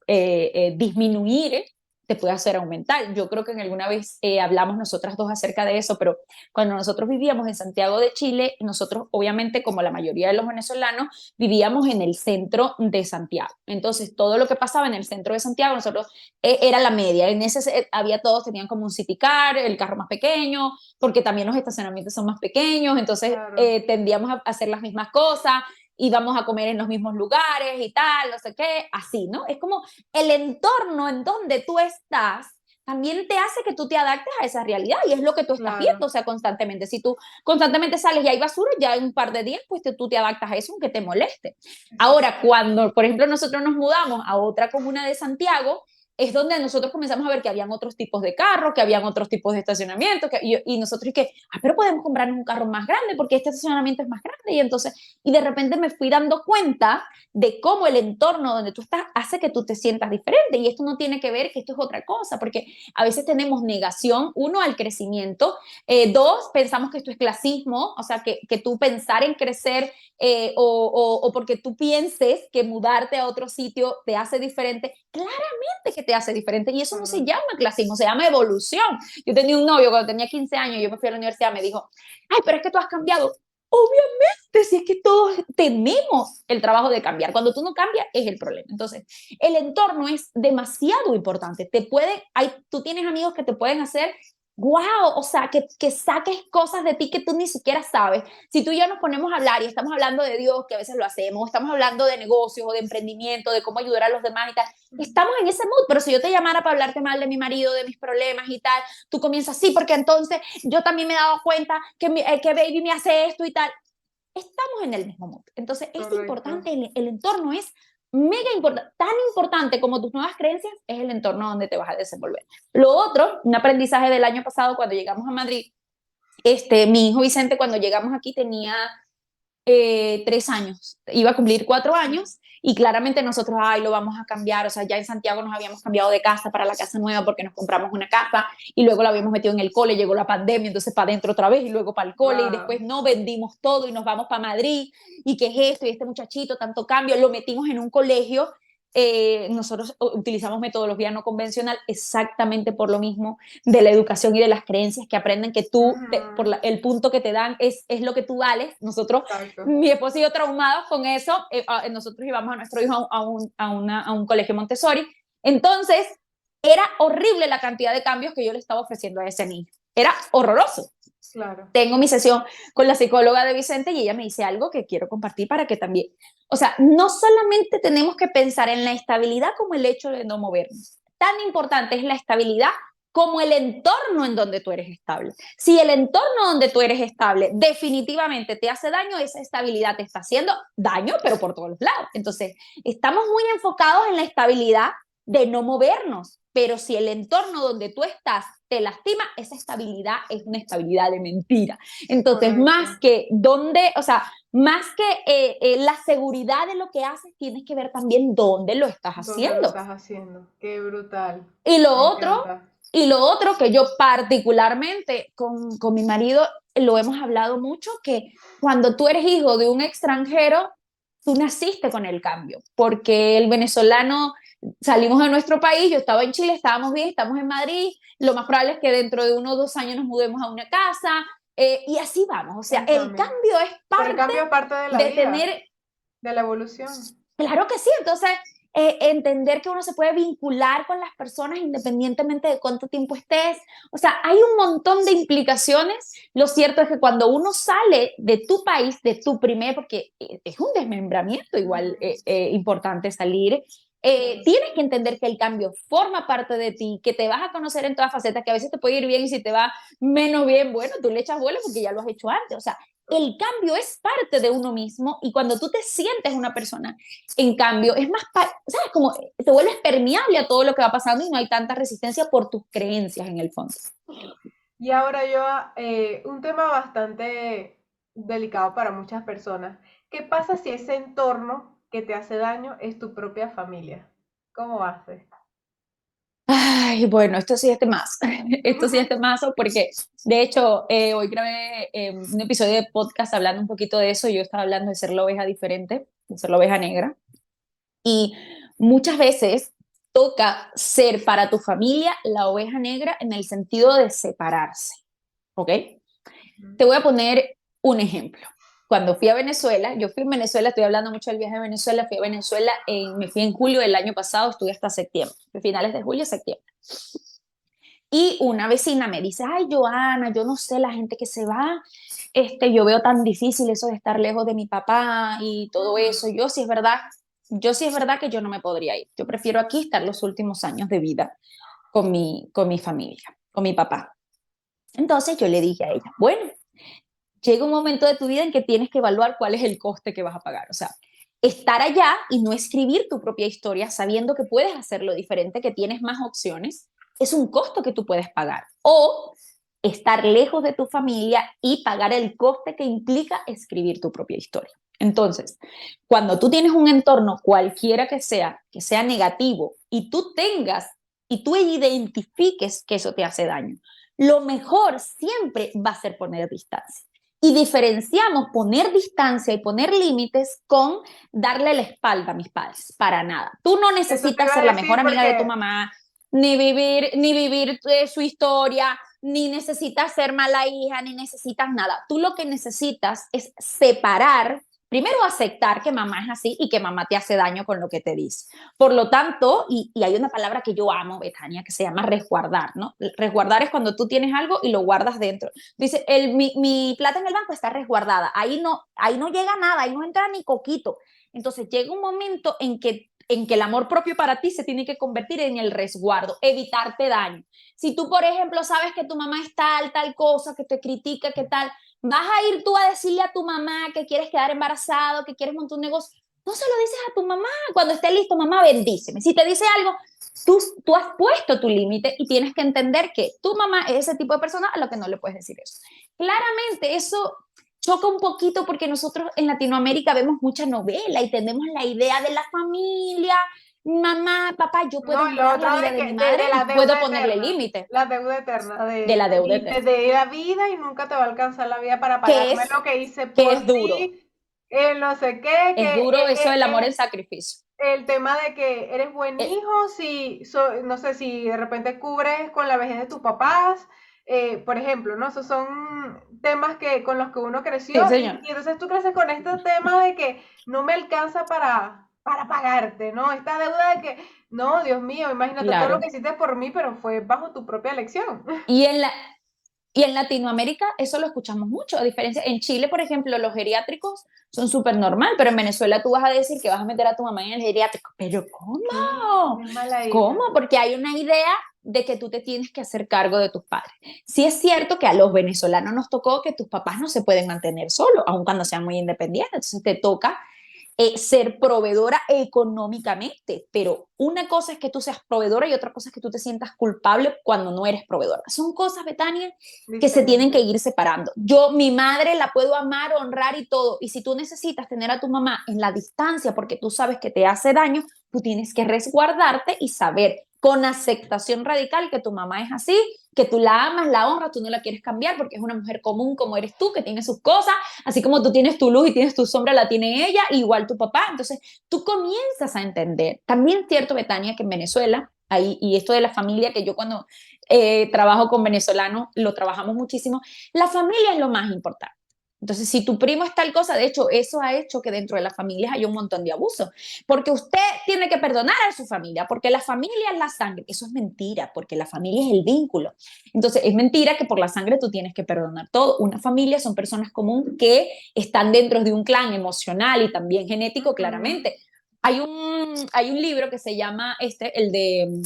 disminuir, te puede hacer aumentar. Yo creo que en alguna vez hablamos nosotras dos acerca de eso, pero cuando nosotros vivíamos en Santiago de Chile, nosotros obviamente como la mayoría de los venezolanos vivíamos en el centro de Santiago. Entonces todo lo que pasaba en el centro de Santiago, nosotros era la media. En ese había todos tenían como un city car, el carro más pequeño, porque también los estacionamientos son más pequeños, entonces Claro. tendíamos a hacer las mismas cosas, íbamos a comer en los mismos lugares y tal, no sé qué, así, ¿no? Es como el entorno en donde tú estás también te hace que tú te adaptes a esa realidad y es lo que tú estás Claro. viendo, o sea, constantemente. Si tú constantemente sales y hay basura, ya en un par de días, pues tú te adaptas a eso aunque te moleste. Exacto. Ahora, cuando, por ejemplo, nosotros nos mudamos a otra comuna de Santiago, es donde nosotros comenzamos a ver que habían otros tipos de carros, que habían otros tipos de estacionamiento, y nosotros y que, pero podemos comprarnos un carro más grande porque este estacionamiento es más grande, y entonces, y de repente me fui dando cuenta de cómo el entorno donde tú estás hace que tú te sientas diferente, y esto no tiene que ver que esto es otra cosa, porque a veces tenemos negación, uno, al crecimiento, dos, pensamos que esto es clasismo, o sea, que tú pensar en crecer o porque tú pienses que mudarte a otro sitio te hace diferente, claramente que te hace diferente, y eso no se llama Correcto. clasismo, se llama evolución. Yo tenía un novio cuando tenía 15 años, yo me fui a la universidad, me dijo, ay, pero es que tú has cambiado. Obviamente, si es que todos tenemos el trabajo de cambiar. Cuando tú no cambias, es el problema. Entonces, el entorno es demasiado importante. Tú tienes amigos que te pueden hacer, wow, o sea, que saques cosas de ti que tú ni siquiera sabes. Si tú y yo nos ponemos a hablar y estamos hablando de Dios, que a veces lo hacemos, estamos hablando de negocios o de emprendimiento, de cómo ayudar a los demás y tal, estamos en ese mood, pero si yo te llamara para hablarte mal de mi marido, de mis problemas y tal, tú comienzas, sí, porque entonces yo también me he dado cuenta que baby me hace esto y tal. Estamos en el mismo mood. Entonces es Correcto. importante, el entorno es mega importante, tan importante como tus nuevas creencias es el entorno donde te vas a desenvolver. Lo otro, un aprendizaje del año pasado cuando llegamos a Madrid, mi hijo Vicente cuando llegamos aquí tenía 3 años, iba a cumplir 4 años y claramente nosotros, ay, lo vamos a cambiar, o sea, ya en Santiago nos habíamos cambiado de casa para la casa nueva porque nos compramos una casa y luego la habíamos metido en el cole, llegó la pandemia, entonces para adentro otra vez y luego para el cole y después Wow. no, vendimos todo y nos vamos para Madrid y qué es esto y este muchachito, tanto cambio, lo metimos en un colegio nosotros utilizamos metodología no convencional exactamente por lo mismo de la educación y de las creencias que aprenden que tú, el punto que te dan es lo que tú vales. Nosotros, Exacto. mi esposo y yo traumados con eso, nosotros íbamos a nuestro hijo a un colegio Montessori, entonces era horrible la cantidad de cambios que yo le estaba ofreciendo a ese niño, era horroroso. Claro. Tengo mi sesión con la psicóloga de Vicente y ella me dice algo que quiero compartir para que también, o sea, no solamente tenemos que pensar en la estabilidad como el hecho de no movernos, tan importante es la estabilidad como el entorno en donde tú eres estable. Si el entorno donde tú eres estable definitivamente te hace daño, esa estabilidad te está haciendo daño, pero por todos los lados. Entonces, estamos muy enfocados en la estabilidad de no movernos, pero si el entorno donde tú estás te lastima, esa estabilidad es una estabilidad de mentira. Entonces, más Correcto. que dónde, o sea, más que la seguridad de lo que haces, tienes que ver también dónde lo estás ¿Dónde lo haciendo. estás haciendo? Qué brutal. Y lo Me otro, encanta. y lo otro que yo particularmente con mi marido lo hemos hablado mucho, que cuando tú eres hijo de un extranjero, tú naciste con el cambio, porque el venezolano, salimos de nuestro país, yo estaba en Chile, estábamos bien, estamos en Madrid, lo más probable es que dentro de 1 o 2 años nos mudemos a una casa, y así vamos, o sea, El el cambio. cambio es Pero el parte cambio es parte de la de vida, tener. de la evolución. Claro que sí, entonces entender que uno se puede vincular con las personas independientemente de cuánto tiempo estés, o sea, hay un montón de implicaciones. Lo cierto es que cuando uno sale de tu país, de tu primer, porque es un desmembramiento igual importante salir, Claro. tienes que entender que el cambio forma parte de ti, que te vas a conocer en todas facetas, que a veces te puede ir bien y si te va menos bien, bueno, tú le echas vuelo porque ya lo has hecho antes, o sea, el cambio es parte de uno mismo y cuando tú te sientes una persona en cambio, es más, ¿sabes? Como te vuelves permeable a todo lo que va pasando y no hay tanta resistencia por tus creencias en el fondo. Y ahora yo, un tema bastante delicado para muchas personas. ¿Qué pasa si ese entorno que te hace daño es tu propia familia? ¿Cómo haces? Ay, bueno, esto sí es temazo. Esto sí es temazo porque, de hecho, hoy grabé un episodio de podcast hablando un poquito de eso. Yo estaba hablando de ser la oveja diferente, de ser la oveja negra. Y muchas veces toca ser para tu familia la oveja negra en el sentido de separarse. ¿Ok? Te voy a poner un ejemplo. Cuando fui a Venezuela, yo fui a Venezuela, estoy hablando mucho del viaje a Venezuela, fui a Venezuela, me fui en julio del año pasado, estuve hasta septiembre, de finales de julio a septiembre. Y una vecina me dice, ay, Joana, yo no sé, la gente que se va, yo veo tan difícil eso de estar lejos de mi papá y todo eso. Yo sí es verdad que yo no me podría ir. Yo prefiero aquí estar los últimos años de vida con mi familia, con mi papá. Entonces yo le dije a ella, bueno, llega un momento de tu vida en que tienes que evaluar cuál es el coste que vas a pagar. O sea, estar allá y no escribir tu propia historia sabiendo que puedes hacerlo diferente, que tienes más opciones, es un costo que tú puedes pagar. O estar lejos de tu familia y pagar el coste que implica escribir tu propia historia. Entonces, cuando tú tienes un entorno cualquiera que sea negativo y tú tengas y tú identifiques que eso te hace daño, lo mejor siempre va a ser poner distancia. Y diferenciamos poner distancia y poner límites con darle la espalda a mis padres. Para nada. Tú no Eso te necesitas iba ser a la decir mejor amiga de tu porque mamá, ni vivir su historia, ni necesitas ser mala hija, ni necesitas nada. Tú lo que necesitas es separar, primero aceptar que mamá es así y que mamá te hace daño con lo que te dice. Por lo tanto, y hay una palabra que yo amo, Betania, que se llama resguardar, ¿no? Resguardar es cuando tú tienes algo y lo guardas dentro. Dice, mi plata en el banco está resguardada, ahí no llega nada, ahí no entra ni coquito. Entonces llega un momento en que el amor propio para ti se tiene que convertir en el resguardo, evitarte daño. Si tú, por ejemplo, sabes que tu mamá es tal cosa, que te critica, que tal, vas a ir tú a decirle a tu mamá que quieres quedar embarazado, que quieres montar un negocio, no se lo dices a tu mamá. Cuando esté listo, mamá, bendíceme. Si te dice algo, tú has puesto tu límite y tienes que entender que tu mamá es ese tipo de persona a la que no le puedes decir eso. Claramente eso choca un poquito porque nosotros en Latinoamérica vemos mucha novela y tenemos la idea de la familia, mamá, papá, yo puedo no, y lo honrar la otro vida de de mi que madre de la y puedo deuda ponerle eterna, límite la deuda eterna de la deuda eterna, de la vida y nunca te va a alcanzar la vida para que pagarme es, lo que hice que por es duro, ti, no sé qué, es duro eso del amor en sacrificio. el tema de que eres buen Eh, hijo, si, no sé, si de repente cubres con la vejez de tus papás, por ejemplo, ¿no? Esos son temas que, con los que uno creció sí, señor. y entonces tú creces con este tema de que no me alcanza para pagarte, ¿no? Esta deuda de que, no, Dios mío, imagínate todo lo Claro. que hiciste por mí, pero fue bajo tu propia elección. Y en la, Y en Latinoamérica eso lo escuchamos mucho, a diferencia, en Chile, por ejemplo, los geriátricos son súper normal, pero en Venezuela tú vas a decir que vas a meter a tu mamá en el geriátrico. ¿Pero ¿Qué? cómo? Qué mala ¿Cómo? hija. Porque hay una idea de que tú te tienes que hacer cargo de tus padres. Sí es cierto que a los venezolanos nos tocó que tus papás no se pueden mantener solos, aun cuando sean muy independientes. Entonces te toca ser proveedora económicamente, pero una cosa es que tú seas proveedora y otra cosa es que tú te sientas culpable cuando no eres proveedora. Son cosas, Betania, que se tienen que Diferente. ir separando. Yo, mi madre la puedo amar, honrar y todo, y si tú necesitas tener a tu mamá en la distancia porque tú sabes que te hace daño, tú tienes que resguardarte y saber con aceptación radical que tu mamá es así, que tú la amas, la honras, tú no la quieres cambiar porque es una mujer común como eres tú, que tiene sus cosas, así como tú tienes tu luz y tienes tu sombra, la tiene ella, igual tu papá. Entonces, tú comienzas a entender. También es cierto, Betania, que en Venezuela, ahí, y esto de la familia, que yo cuando trabajo con venezolanos, lo trabajamos muchísimo, la familia es lo más importante. Entonces, si tu primo es tal cosa, de hecho, eso ha hecho que dentro de las familias haya un montón de abusos, porque usted tiene que perdonar a su familia, porque la familia es la sangre. Eso es mentira, porque la familia es el vínculo. Entonces, es mentira que por la sangre tú tienes que perdonar todo. Una familia son personas comunes que están dentro de un clan emocional y también genético, Ujú. claramente. Hay un libro que se llama el de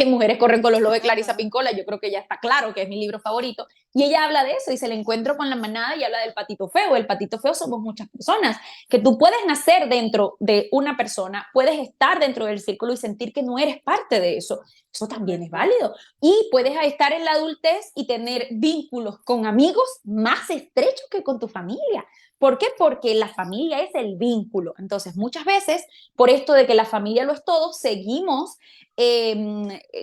Mujeres corren con los lobos de Clarisa Ajá. Pincola, yo creo que ya está claro que es mi libro favorito, y ella habla de eso, dice el encuentro con la manada y habla del patito feo. El patito feo somos muchas personas, que tú puedes nacer dentro de una persona, puedes estar dentro del círculo y sentir que no eres parte de eso también es Correcto. válido, y puedes estar en la adultez y tener vínculos con amigos más estrechos que con tu familia. ¿Por qué? Porque la familia es el vínculo. Entonces, muchas veces, por esto de que la familia lo es todo, seguimos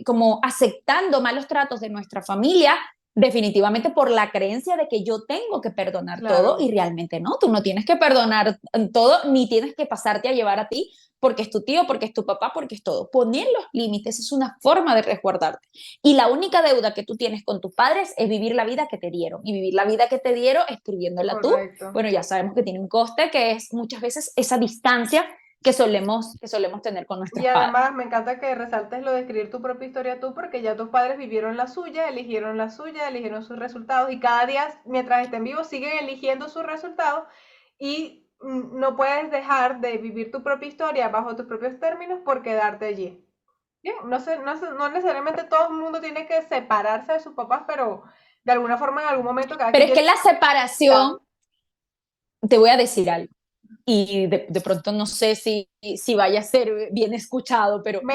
como aceptando malos tratos de nuestra familia, definitivamente por la creencia de que yo tengo que perdonar todo Claro. y realmente no, tú no tienes que perdonar todo ni tienes que pasarte a llevar a ti porque es tu tío, porque es tu papá, porque es todo. Poner los límites es una forma de resguardarte. Y la única deuda que tú tienes con tus padres es vivir la vida que te dieron. Y vivir la vida que te dieron escribiéndola tú, Correcto. bueno, ya sabemos que tiene un coste que es muchas veces esa distancia que solemos tener con Y nuestros padres. además me encanta que resaltes lo de escribir tu propia historia tú, porque ya tus padres vivieron la suya, eligieron sus resultados y cada día, mientras estén vivos, siguen eligiendo sus resultados y no puedes dejar de vivir tu propia historia bajo tus propios términos por quedarte allí. Bien, no necesariamente todo el mundo tiene que separarse de sus papás, pero de alguna forma en algún momento cada Pero quien es que tiene la que... separación, te voy a decir algo, y de pronto no sé si vaya a ser bien escuchado, pero toda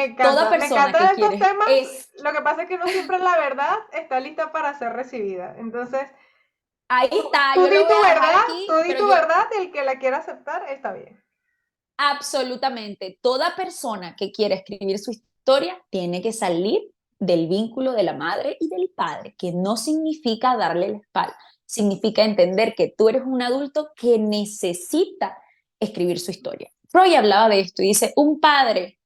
Me persona que encantan estos quiere temas. es, Lo que pasa es que no siempre la verdad está lista para ser recibida. Entonces, ahí está, tú yo lo di voy tu a dejar verdad, tú aquí, di pero tu yo verdad y el que la quiera aceptar está bien. absolutamente, toda persona que quiera escribir su historia tiene que salir del vínculo de la madre y del padre, que no significa darle la espalda, significa entender que tú eres un adulto que necesita escribir su historia. Freud hablaba de esto y dice, un padre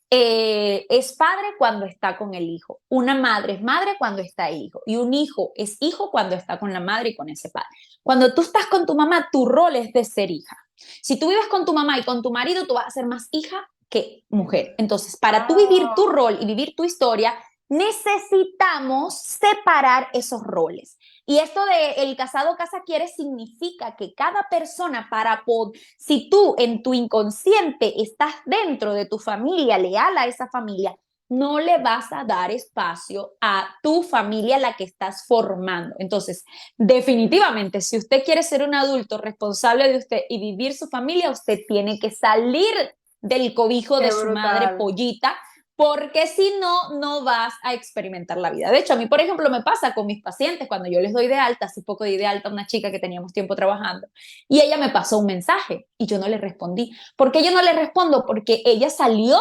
es padre cuando está con el hijo, una madre es madre cuando está el hijo y un hijo es hijo cuando está con la madre y con ese padre. Cuando tú estás con tu mamá, tu rol es de ser hija. Si tú vives con tu mamá y con tu marido, tú vas a ser más hija que mujer. Entonces, para tú vivir tu Ah, rol y vivir tu historia, necesitamos separar esos roles. Y esto de el casado casa quiere significa que cada persona para poder, si tú en tu inconsciente estás dentro de tu familia, leal a esa familia, no le vas a dar espacio a tu familia, la que estás formando. Entonces, definitivamente, si usted quiere ser un adulto responsable de usted y vivir su familia, usted tiene que salir del cobijo qué de su madre brutal. pollita, porque si no, no vas a experimentar la vida. De hecho, a mí, por ejemplo, me pasa con mis pacientes, cuando yo les doy de alta, hace poco di de alta a una chica que teníamos tiempo trabajando, y ella me pasó un mensaje y yo no le respondí. ¿Por qué yo no le respondo? Porque ella salió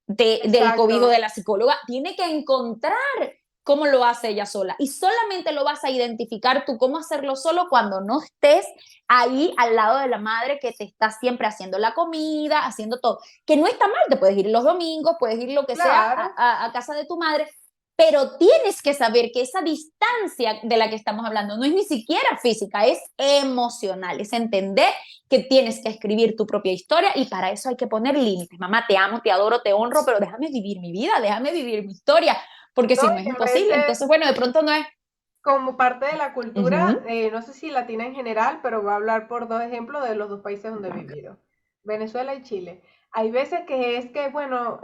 del cobijo de Exacto. la psicóloga, tiene que encontrar cómo lo hace ella sola. Y solamente lo vas a identificar tú cómo hacerlo solo cuando no estés ahí al lado de la madre que te está siempre haciendo la comida, haciendo todo. Que no está mal, te puedes ir los domingos, puedes ir lo que sea Claro, a casa de tu madre, pero tienes que saber que esa distancia de la que estamos hablando no es ni siquiera física, es emocional, es entender que tienes que escribir tu propia historia y para eso hay que poner límites. Mamá, te amo, te adoro, te honro, pero déjame vivir mi vida, déjame vivir mi historia, porque ¿no? si no es Y a imposible. veces Entonces, bueno, de pronto no es... como parte de la Uh cultura, -huh. no sé si latina en general, pero voy a hablar por dos ejemplos de los dos países donde he vivido, Venezuela y Chile. Hay veces que es que, bueno,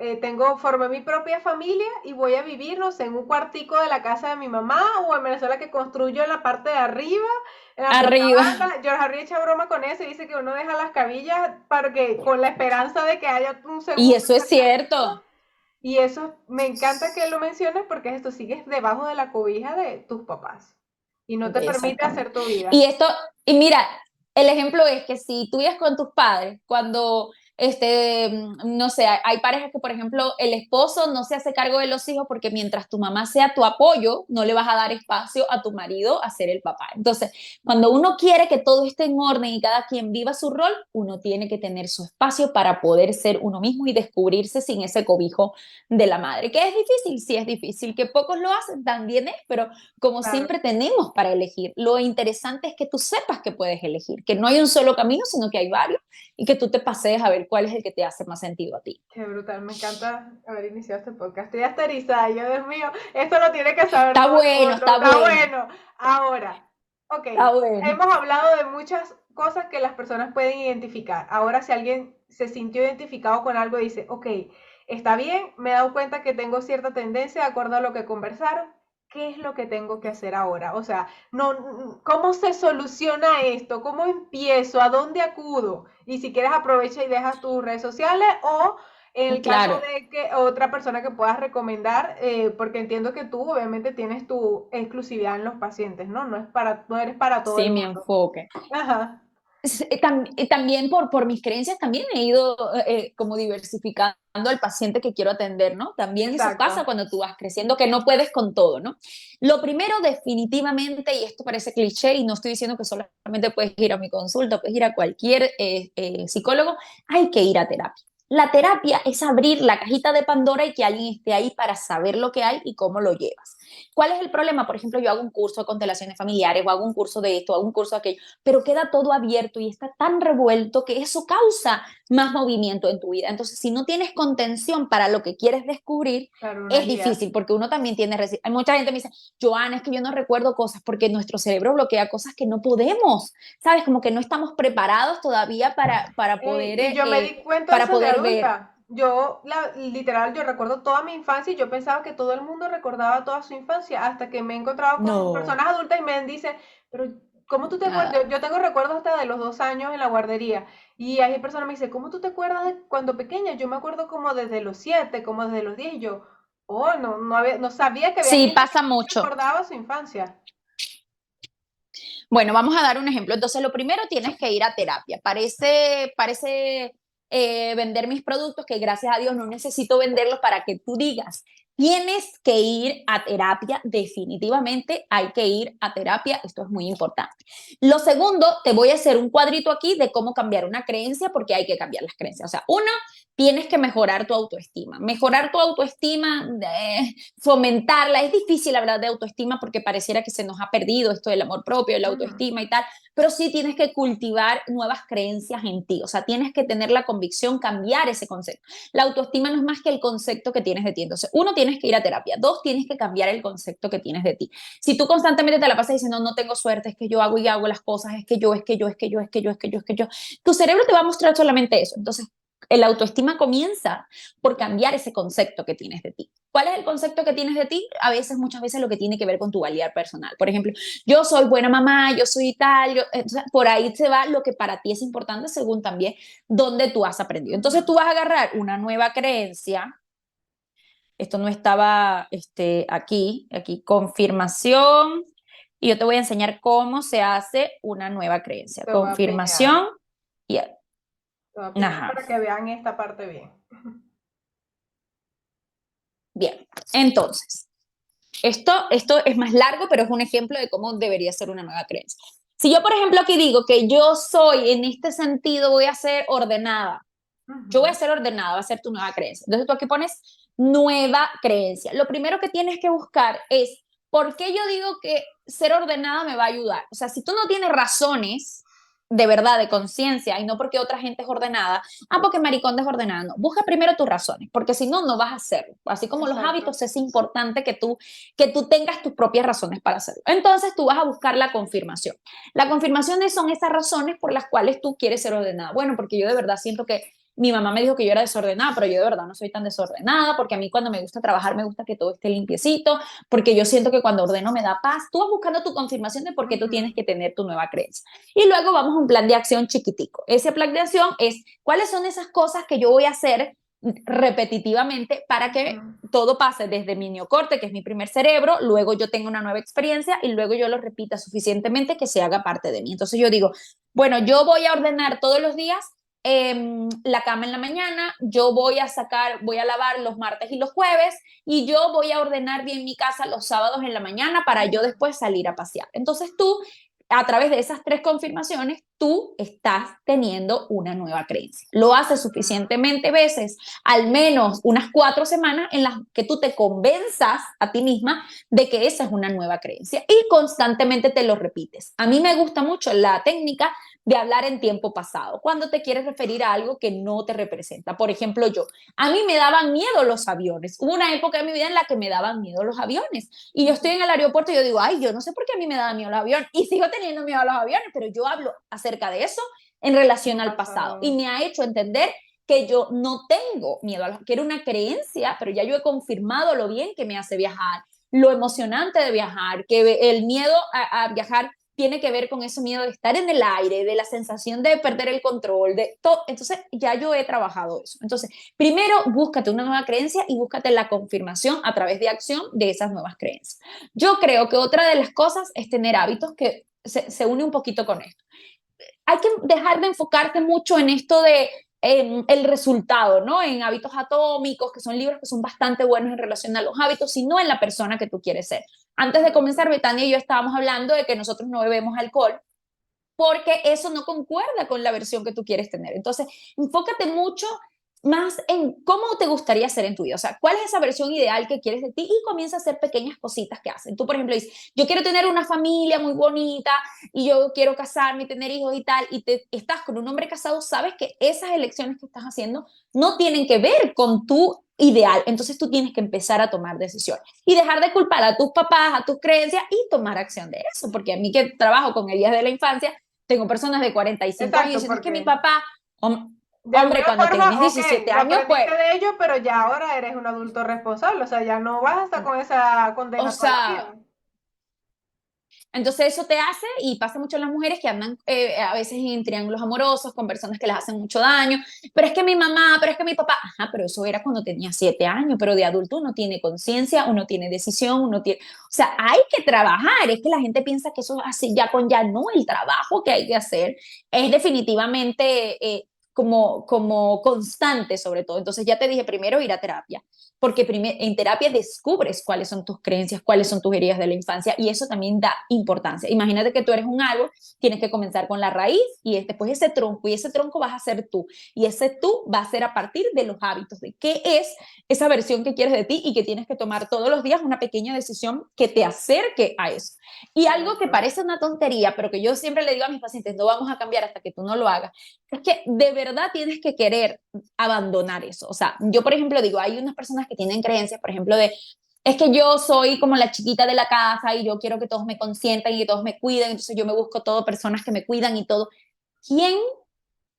formé mi propia familia y voy a vivir, no sé, en un cuartico de la casa de mi mamá o en Venezuela que construyo en la parte de arriba, en la planta Arriba. baja. George Harry echa broma con eso y dice que uno deja las cabillas para que, con la esperanza de que haya un Y segundo eso es acercamiento. cierto. Y eso me encanta que lo menciones porque esto sigues debajo de la cobija de tus papás y no te permite Exactamente. hacer tu Y vida. esto, y mira, el ejemplo es que si tú vives con tus padres, cuando, no sé, hay parejas que, por ejemplo, el esposo no se hace cargo de los hijos porque mientras tu mamá sea tu apoyo, no le vas a dar espacio a tu marido a ser el papá. Entonces, cuando uno quiere que todo esté en orden y cada quien viva su rol, uno tiene que tener su espacio para poder ser uno mismo y descubrirse sin ese cobijo de la madre. ¿Que es difícil? Sí, es difícil. ¿Que pocos lo hacen? También es, pero como Claro, siempre tenemos para elegir. Lo interesante es que tú sepas que puedes elegir, que no hay un solo camino, sino que hay varios y que tú te pasees a ver cuál es el que te hace más sentido a ti. qué brutal. Me encanta haber iniciado este podcast. Estoy hasta erizada. Yo, Dios mío, esto lo tiene que saber Está todo el bueno, mundo. está Está bueno, bueno. Ahora, ok, está bueno. hemos hablado de muchas cosas que las personas pueden identificar. Ahora, si alguien se sintió identificado con algo y dice, ok, está bien, me he dado cuenta que tengo cierta tendencia de acuerdo a lo que conversaron, ¿qué es lo que tengo que hacer ahora? O sea, no, ¿cómo se soluciona esto? ¿Cómo empiezo? ¿A dónde acudo? Y si quieres aprovecha y dejas tus redes sociales o en el caso Claro, de que otra persona que puedas recomendar, porque entiendo que tú obviamente tienes tu exclusividad en los pacientes, ¿no? No eres para todo el sí, mi mundo. enfoque. Ajá, También por mis creencias, también he ido como diversificando al paciente que quiero atender, ¿no? También eso pasa exacto. cuando tú vas creciendo, que no puedes con todo, ¿no? Lo primero definitivamente, y esto parece cliché, y no estoy diciendo que solamente puedes ir a mi consulta, puedes ir a cualquier psicólogo, hay que ir a terapia. La terapia es abrir la cajita de Pandora y que alguien esté ahí para saber lo que hay y cómo lo llevas. ¿Cuál es el problema? Por ejemplo, yo hago un curso de constelaciones familiares o hago un curso de esto, hago un curso de aquello, pero queda todo abierto y está tan revuelto que eso causa más movimiento en tu vida. Entonces, si no tienes contención para lo que quieres descubrir, Claro, una es guía. difícil porque uno también tiene... Hay mucha gente que me dice, Joana, es que yo no recuerdo cosas porque nuestro cerebro bloquea cosas que no podemos, ¿sabes? Como que no estamos preparados todavía Y yo me di cuenta de para eso de poder ver. adulta. Literal, yo recuerdo toda mi infancia y yo pensaba que todo el mundo recordaba toda su infancia hasta que me he encontrado con No. personas adultas y me dicen, pero ¿cómo tú te acuerdas? Ah, Yo tengo recuerdos hasta de los 2 años en la guardería y hay personas que me dicen, ¿cómo tú te acuerdas de cuando pequeña? Yo me acuerdo como desde los 7, como desde los 10 y yo, oh, no sabía que había sí, gente que pasa no mucho. recordaba su infancia. Bueno, vamos a dar un ejemplo. Entonces, lo primero tienes que ir a terapia. Parece vender mis productos, que gracias a Dios no necesito venderlos para que tú digas, tienes que ir a terapia, definitivamente hay que ir a terapia, esto es muy importante. Lo segundo, te voy a hacer un cuadrito aquí de cómo cambiar una creencia, porque hay que cambiar las creencias. O sea, una, tienes que mejorar tu autoestima. Mejorar tu autoestima, fomentarla. Es difícil hablar de autoestima porque pareciera que se nos ha perdido esto del amor propio, de la Ujú. autoestima y tal, pero sí tienes que cultivar nuevas creencias en ti, o sea, tienes que tener la convicción, cambiar ese concepto. La autoestima no es más que el concepto que tienes de ti. Entonces, uno, tienes que ir a terapia. Dos, tienes que cambiar el concepto que tienes de ti. Si tú constantemente te la pasas diciendo, no tengo suerte, es que yo hago y hago las cosas, es que yo, es que yo, es que yo, es que yo, es que yo, es que yo, tu cerebro te va a mostrar solamente eso. Entonces, el autoestima comienza por cambiar ese concepto que tienes de ti. ¿Cuál es el concepto que tienes de ti? A veces, muchas veces, lo que tiene que ver con tu valía personal. Por ejemplo, yo soy buena mamá, yo soy tal, entonces, por ahí se va lo que para ti es importante según también dónde tú has aprendido. Entonces Ujú. tú vas a agarrar una nueva creencia, esto no estaba aquí, confirmación, y yo te voy a enseñar cómo se hace una nueva creencia. Te voy a piñar. Confirmación y... Te voy a piñar Ajá, para que vean esta parte bien. bien. Entonces, Esto es más largo, pero es un ejemplo de cómo debería ser una nueva creencia. Si yo, por ejemplo, aquí digo que yo soy, en este sentido, voy a ser ordenada, yo voy a Ujú, ser ordenada, va a ser tu nueva creencia. Entonces tú aquí pones nueva creencia. Lo primero que tienes que buscar es por qué yo digo que ser ordenada me va a ayudar. O sea, si tú no tienes razones de verdad, de conciencia, y no porque otra gente es ordenada, porque maricón desordenada, no. Busca primero tus razones, porque si no, no vas a hacerlo. Así como los exacto. hábitos, es importante que tú tengas tus propias razones para hacerlo. Entonces tú vas a buscar la confirmación. La confirmación son esas razones por las cuales tú quieres ser ordenada. Bueno, porque yo de verdad siento que mi mamá me dijo que yo era desordenada, pero yo de verdad no soy tan desordenada, porque a mí cuando me gusta trabajar me gusta que todo esté limpiecito, porque yo siento que cuando ordeno me da paz. Tú vas buscando tu confirmación de por qué tú tienes Ujú, que tener tu nueva creencia. Y luego vamos a un plan de acción chiquitico. Ese plan de acción es cuáles son esas cosas que yo voy a hacer repetitivamente para que ujú. todo pase desde mi neocorte, que es mi primer cerebro, luego yo tengo una nueva experiencia y luego yo lo repita suficientemente que se haga parte de mí. Entonces yo digo, bueno, yo voy a ordenar todos los días la cama en la mañana, yo voy a lavar los martes y los jueves y yo voy a ordenar bien mi casa los sábados en la mañana para yo Ujú. después salir a pasear. Entonces tú, a través de esas tres confirmaciones, tú estás teniendo una nueva creencia. Lo haces suficientemente veces, al menos unas 4 semanas en las que tú te convenzas a ti misma de que esa es una nueva creencia y constantemente te lo repites. A mí me gusta mucho la técnica de hablar en tiempo pasado, cuando te quieres referir a algo que no te representa. Por ejemplo, a mí me daban miedo los aviones. Hubo una época en mi vida en la que me daban miedo los aviones. Y yo estoy en el aeropuerto y yo digo, ay, yo no sé por qué a mí me daban miedo los aviones. Y sigo teniendo miedo a los aviones, pero yo hablo acerca de eso en relación En al pasado. Y pasado. me ha hecho entender que yo no tengo miedo a los, que era una creencia, pero ya yo he confirmado lo bien que me hace viajar, lo emocionante de viajar, que el miedo a viajar tiene que ver con ese miedo de estar en el aire, de la sensación de perder el control, de todo. Entonces, ya yo he trabajado eso. Entonces, primero, búscate una nueva creencia y búscate la confirmación a través de acción de esas nuevas creencias. Yo creo que otra de las cosas es tener hábitos que se une un poquito con esto. Hay que dejar de enfocarte mucho en esto de el resultado, ¿no? En hábitos atómicos, que son libros que son bastante buenos en relación a los hábitos, sino en la persona que tú quieres ser. Antes de Exacto. comenzar, Betania y yo estábamos hablando de que nosotros no bebemos alcohol porque eso no concuerda con la versión que tú quieres tener. Entonces, enfócate mucho más en cómo te gustaría ser en tu vida, o sea, cuál es esa versión ideal que quieres de ti y comienza a hacer pequeñas cositas que hacen. Tú, por ejemplo, dices, yo quiero tener una familia muy bonita y yo quiero casarme y tener hijos y tal, y estás con un hombre casado, sabes que esas elecciones que estás haciendo no tienen que ver con tu ideal, entonces tú tienes que empezar a tomar decisiones y dejar de culpar a tus papás, a tus creencias y tomar acción de eso, porque a mí que trabajo con heridas de la infancia, tengo personas de 45 años Exacto, diciendo, es que mi porque papá, de hombre, alguna cuando tenías forma, ok, 17 lo años, pues, aprendiste de ello, pero ya ahora eres un adulto responsable, o sea, ya no vas a estar con esa o condena toda la sea, vida. entonces eso te hace, y pasa mucho en las mujeres que andan a veces en triángulos amorosos con personas que les hacen mucho daño, pero es que mi mamá, pero es que mi papá, ajá, pero eso era cuando tenía 7 años, pero de adulto uno tiene conciencia, uno tiene decisión, uno tiene, o sea, hay que trabajar, es que la gente piensa que eso es así ya con ya, no, el trabajo que hay que hacer es definitivamente como constante sobre todo, entonces ya te dije, primero ir a terapia, porque en terapia descubres cuáles son tus creencias, cuáles son tus heridas de la infancia y eso también da importancia. Imagínate que tú eres un árbol, tienes que comenzar con la raíz y después ese tronco y ese tronco vas a ser tú y ese tú va a ser a partir de los hábitos, de qué es esa versión que quieres de ti y que tienes que tomar todos los días una pequeña decisión que te acerque a eso. Y algo que Exacto. parece una tontería, pero que yo siempre le digo a mis pacientes, no vamos a cambiar hasta que tú no lo hagas, es que de verdad tienes que querer abandonar eso. O sea, yo por ejemplo digo, hay unas personas que tienen creencias, por ejemplo, de, es que yo soy como la chiquita de la casa y yo quiero que todos me consientan y que todos me cuiden, entonces yo me busco todo personas que me cuidan y todo. ¿Quién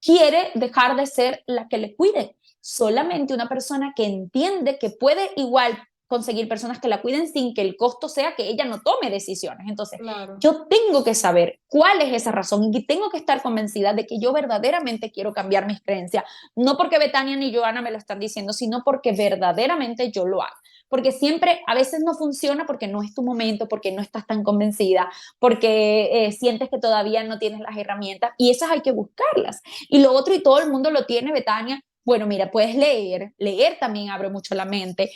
quiere dejar de ser la que le cuiden? Solamente una persona que entiende que puede igual conseguir personas que la cuiden sin que el costo sea que ella no tome decisiones. Entonces, Claro. yo tengo que saber cuál es esa razón y tengo que estar convencida de que yo verdaderamente quiero cambiar mis creencias, no porque Betania ni Joana me lo están diciendo, sino porque verdaderamente yo lo hago. Porque siempre, a veces no funciona porque no es tu momento, porque no estás tan convencida, porque sientes que todavía no tienes las herramientas y esas hay que buscarlas. Y lo otro, y todo el mundo lo tiene, Betania, Bueno, mira, puedes leer también abre mucho la mente.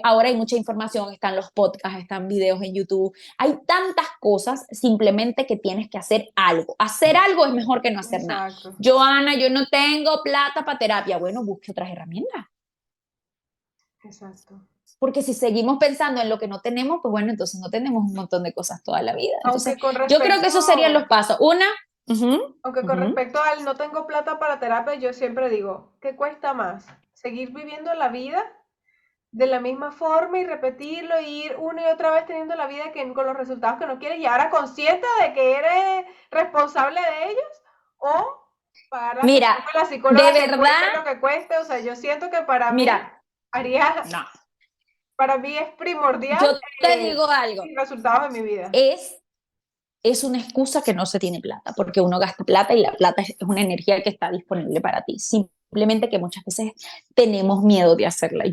Ahora hay mucha información, están los podcasts, están videos en YouTube, hay tantas cosas, simplemente que tienes que hacer algo. Hacer algo es mejor que no hacer nada. Exacto, Joana, yo no tengo plata para terapia. Bueno, busque otras herramientas. exacto. Porque si seguimos pensando en lo que no tenemos, pues bueno, entonces no tenemos un montón de cosas toda la vida. Entonces, Aunque con yo creo que respecto, esos serían los pasos. Una, aunque con respecto al no tengo plata para terapia, yo siempre digo, ¿qué cuesta más? ¿Seguir viviendo la vida de la misma forma y repetirlo y ir una y otra vez teniendo la vida que, con los resultados que no quieres y ahora consciente de que eres responsable de ellos? ¿O pagar la sesión mira, con la de psicóloga que verdad, cueste lo que cueste? O sea, yo siento que para mí mira, haría, no, para mí es primordial yo te digo algo, mis resultados de mi vida. es es una excusa que no se tiene plata, porque uno gasta plata y la plata es una energía que está disponible para ti. Simplemente que muchas veces tenemos miedo de hacerla.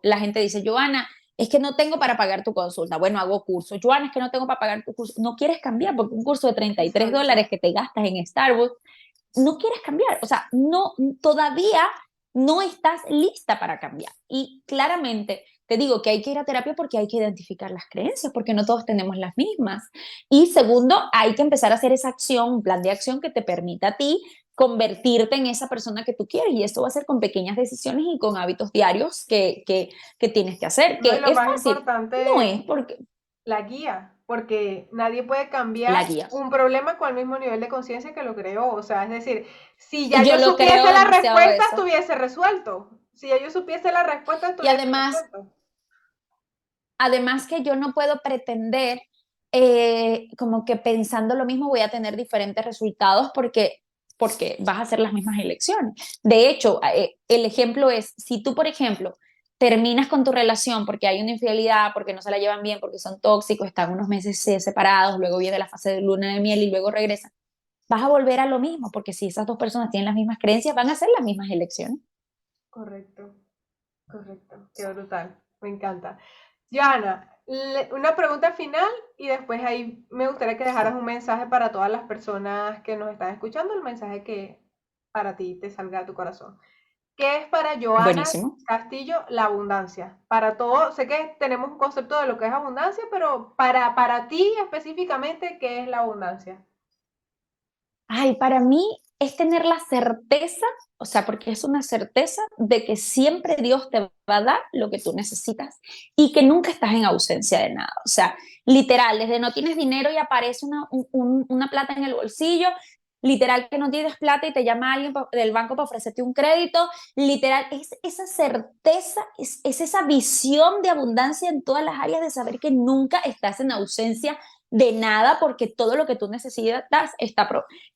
La gente dice, Joana, es que no tengo para pagar tu consulta. Bueno, hago curso. Joana, es que no tengo para pagar tu curso. No quieres cambiar porque un curso de $33 Exacto. que te gastas en Starbucks, no quieres cambiar. O sea, no, todavía no estás lista para cambiar. Y claramente te digo que hay que ir a terapia porque hay que identificar las creencias, porque no todos tenemos las mismas. Y segundo, hay que empezar a hacer esa acción, un plan de acción que te permita a ti convertirte en esa persona que tú quieres. Y esto va a ser con pequeñas decisiones y con hábitos diarios que tienes que hacer, No, y que lo es más fácil. No importante, es porque la guía, porque nadie puede la cambiar guía. un problema con el mismo nivel de conciencia que lo creó. O sea, es decir, si ya Yo yo lo creo supiese la demasiado respuesta, eso. estuviese resuelto. Si ya yo supiese la respuesta, Y estuviese además, resuelto. además que yo no puedo pretender como que pensando lo mismo voy a tener diferentes resultados porque vas a hacer las mismas elecciones. De hecho, el ejemplo es, si tú, por ejemplo, terminas con tu relación porque hay una infidelidad, porque no se la llevan bien, porque son tóxicos, están unos meses separados, luego viene la fase de luna de miel y luego regresan, vas a volver a lo mismo, porque si esas dos personas tienen las mismas creencias, van a hacer las mismas elecciones. Correcto, correcto. Qué brutal. Me encanta. Joana, una pregunta final y después ahí me gustaría que dejaras un mensaje para todas las personas que nos están escuchando, el mensaje que para ti te salga de tu corazón. ¿Qué es para Joana Buenísimo. Castillo la abundancia? Para todo, sé que tenemos un concepto de lo que es abundancia, pero para ti específicamente, ¿qué es la abundancia? Ay, para mí es tener la certeza, o sea, porque es una certeza de que siempre Dios te va a dar lo que tú necesitas y que nunca estás en ausencia de nada. O sea, literal, desde no tienes dinero y aparece una plata en el bolsillo, literal que no tienes plata y te llama alguien del banco para ofrecerte un crédito, literal, es esa certeza, es esa visión de abundancia en todas las áreas de saber que nunca estás en ausencia de nada porque todo lo que tú necesitas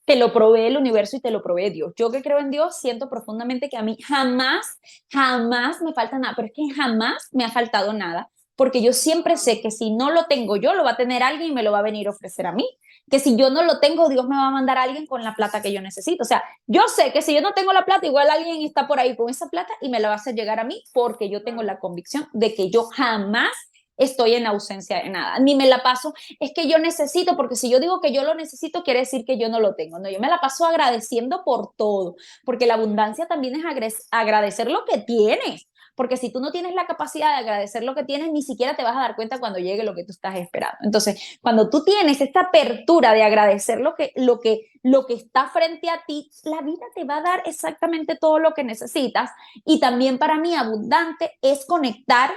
te lo provee el universo y te lo provee Dios. Yo que creo en Dios siento profundamente que a mí jamás, jamás me falta nada, pero es que jamás me ha faltado nada, porque yo siempre sé que si no lo tengo yo, lo va a tener alguien y me lo va a venir a ofrecer a mí. Que si yo no lo tengo, Dios me va a mandar a alguien con la plata que yo necesito. O sea, yo sé que si yo no tengo la plata, igual alguien está por ahí con esa plata y me la va a hacer llegar a mí porque yo tengo la convicción de que yo jamás estoy en ausencia de nada, ni me la paso es que yo necesito, porque si yo digo que yo lo necesito, quiere decir que yo no lo tengo. No, yo me la paso agradeciendo por todo, porque la abundancia también es agradecer lo que tienes. Porque si tú no tienes la capacidad de agradecer lo que tienes, ni siquiera te vas a dar cuenta cuando llegue lo que tú estás esperando. Entonces, cuando tú tienes esta apertura de agradecer lo que está frente a ti, la vida te va a dar exactamente todo lo que necesitas. Y también para mí abundante es conectar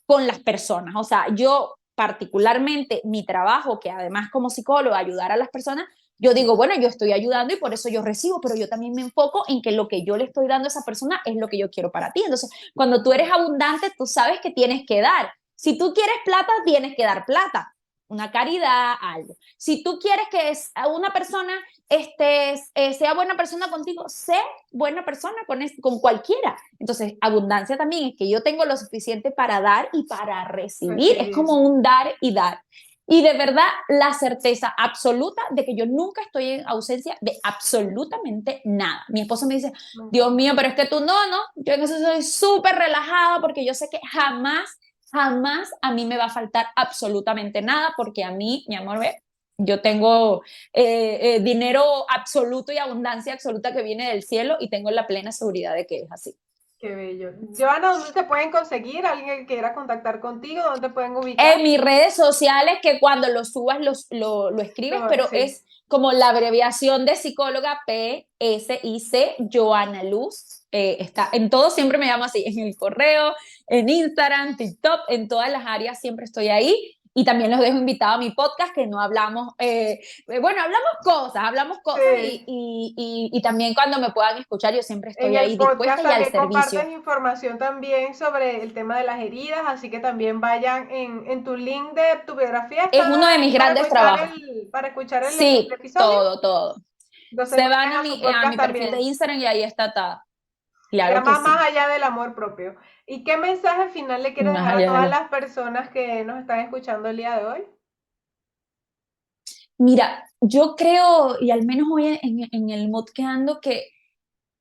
con las personas. O sea, yo particularmente mi trabajo, que además como psicólogo ayudar a las personas, yo digo, bueno, yo estoy ayudando y por eso yo recibo, pero yo también me enfoco en que lo que yo le estoy dando a esa persona es lo que yo quiero para ti. Entonces, cuando tú eres abundante, tú sabes que tienes que dar. Si tú quieres plata, tienes que dar plata, una caridad, algo. Si tú quieres que una persona sea buena persona contigo, sé buena persona con cualquiera. Entonces, abundancia también es que yo tengo lo suficiente para dar y para recibir. Es Recibir. como un dar y dar. Y de verdad, la certeza absoluta de que yo nunca estoy en ausencia de absolutamente nada. Mi esposo me dice, Me Dios encanta. mío, pero es que tú no, yo en eso soy súper relajada porque yo sé que jamás, jamás a mí me va a faltar absolutamente nada porque a mí, mi amor, ve, Yo tengo dinero absoluto y abundancia absoluta que viene del cielo y tengo la plena seguridad de que es así. Qué bello. Joana, ¿dónde te pueden conseguir? ¿Alguien que quiera contactar contigo? ¿Dónde te pueden ubicar? En mis redes sociales, que cuando lo subas lo escribes, pero Sí. es como la abreviación de psicóloga PSIC, Joana Luz. Está en todo, siempre me llamo así, en el correo, en Instagram, TikTok, en todas las áreas siempre estoy ahí. Y también los dejo invitados a mi podcast, que no hablamos, bueno, hablamos cosas Sí. y también cuando me puedan escuchar, yo siempre En estoy el ahí podcast dispuesta y al también servicio. compartes información también sobre el tema de las heridas, así que también vayan en tu link de tu biografía, Es está uno de mis ahí grandes trabajos. para escuchar el Sí, episodio. todo. Entonces Se van vayan a su a podcast mi perfil de también. Instagram y ahí está. Se Claro que llama Más sí, allá del amor propio. ¿Y qué mensaje final le quieres más dejar a allá de todas lo... las personas que nos están escuchando el día de hoy? Mira, yo creo, y al menos hoy en el mood que ando, que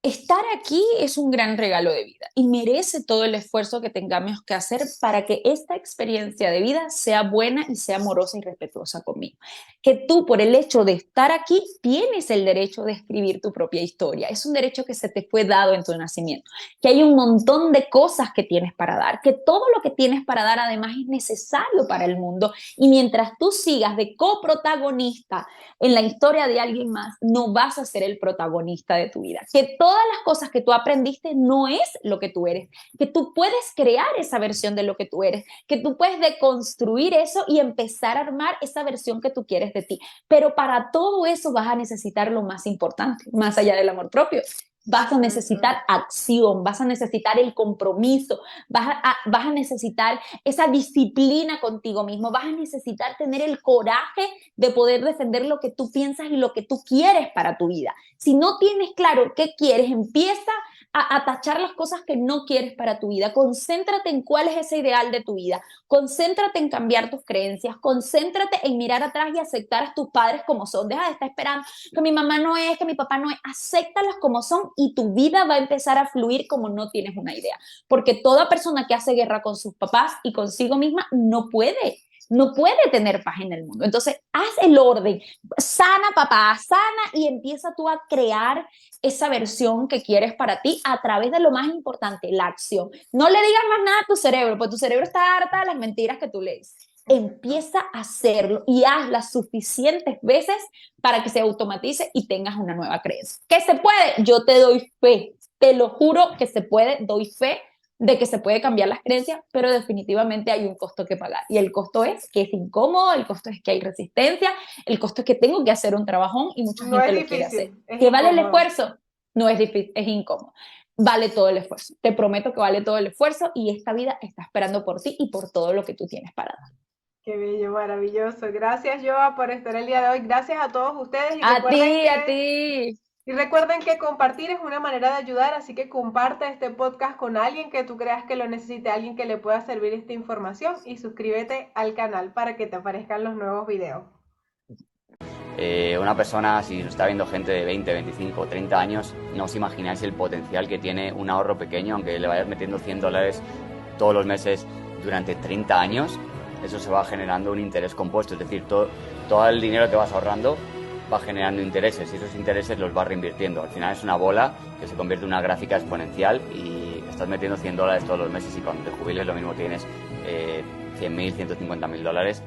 estar aquí es un gran regalo de vida y merece todo el esfuerzo que tengamos que hacer para que esta experiencia de vida sea buena y sea amorosa y respetuosa conmigo. Que tú, por el hecho de estar aquí, tienes el derecho de escribir tu propia historia. Es un derecho que se te fue dado en tu nacimiento. Que hay un montón de cosas que tienes para dar. Que todo lo que tienes para dar, además, es necesario para el mundo. Y mientras tú sigas de coprotagonista en la historia de alguien más, no vas a ser el protagonista de tu vida. Que todas las cosas que tú aprendiste no es lo que tú eres, que tú puedes crear esa versión de lo que tú eres, que tú puedes deconstruir eso y empezar a armar esa versión que tú quieres de ti. Pero para todo eso vas a necesitar lo más importante, más allá del amor propio. Vas a necesitar acción, vas a necesitar el compromiso, vas a necesitar esa disciplina contigo mismo, vas a necesitar tener el coraje de poder defender lo que tú piensas y lo que tú quieres para tu vida. Si no tienes claro qué quieres, empieza a tachar las cosas que no quieres para tu vida. Concéntrate en cuál es ese ideal de tu vida. Concéntrate en cambiar tus creencias. Concéntrate en mirar atrás y aceptar a tus padres como son. Deja de estar esperando que mi mamá no es, que mi papá no es. Acéptalas como son y tu vida va a empezar a fluir como no tienes una idea. Porque toda persona que hace guerra con sus papás y consigo misma no puede tener paz en el mundo. Entonces, haz el orden, sana papá, sana y empieza tú a crear esa versión que quieres para ti a través de lo más importante, la acción. No le digas más nada a tu cerebro, porque tu cerebro está harta de las mentiras que tú lees. Empieza a hacerlo y hazlas suficientes veces para que se automatice y tengas una nueva creencia. ¿Que se puede? Yo te doy fe, te lo juro que se puede, doy fe de que se puede cambiar las creencias, pero definitivamente hay un costo que pagar. Y el costo es que es incómodo, el costo es que hay resistencia, el costo es que tengo que hacer un trabajón y mucha No es gente lo quiere hacer. difícil, es ¿Que vale el incómodo. esfuerzo? No es difícil, es incómodo. Vale todo el esfuerzo. Te prometo que vale todo el esfuerzo y esta vida está esperando por ti y por todo lo que tú tienes para dar. Qué bello, maravilloso. Gracias, Joa, por estar el día de hoy. Gracias a todos ustedes A ti. y recuerden que compartir es una manera de ayudar, así que comparte este podcast con alguien que tú creas que lo necesite, alguien que le pueda servir esta información y suscríbete al canal para que te aparezcan los nuevos videos. Una persona, si está viendo gente de 20, 25, 30 años, no os imagináis el potencial que tiene un ahorro pequeño, aunque le vayas metiendo $100 todos los meses durante 30 años, eso se va generando un interés compuesto, es decir, todo el dinero que vas ahorrando va generando intereses y esos intereses los vas reinvirtiendo. Al final es una bola que se convierte en una gráfica exponencial y estás metiendo $100 todos los meses y cuando te jubiles lo mismo tienes $100.000, $150.000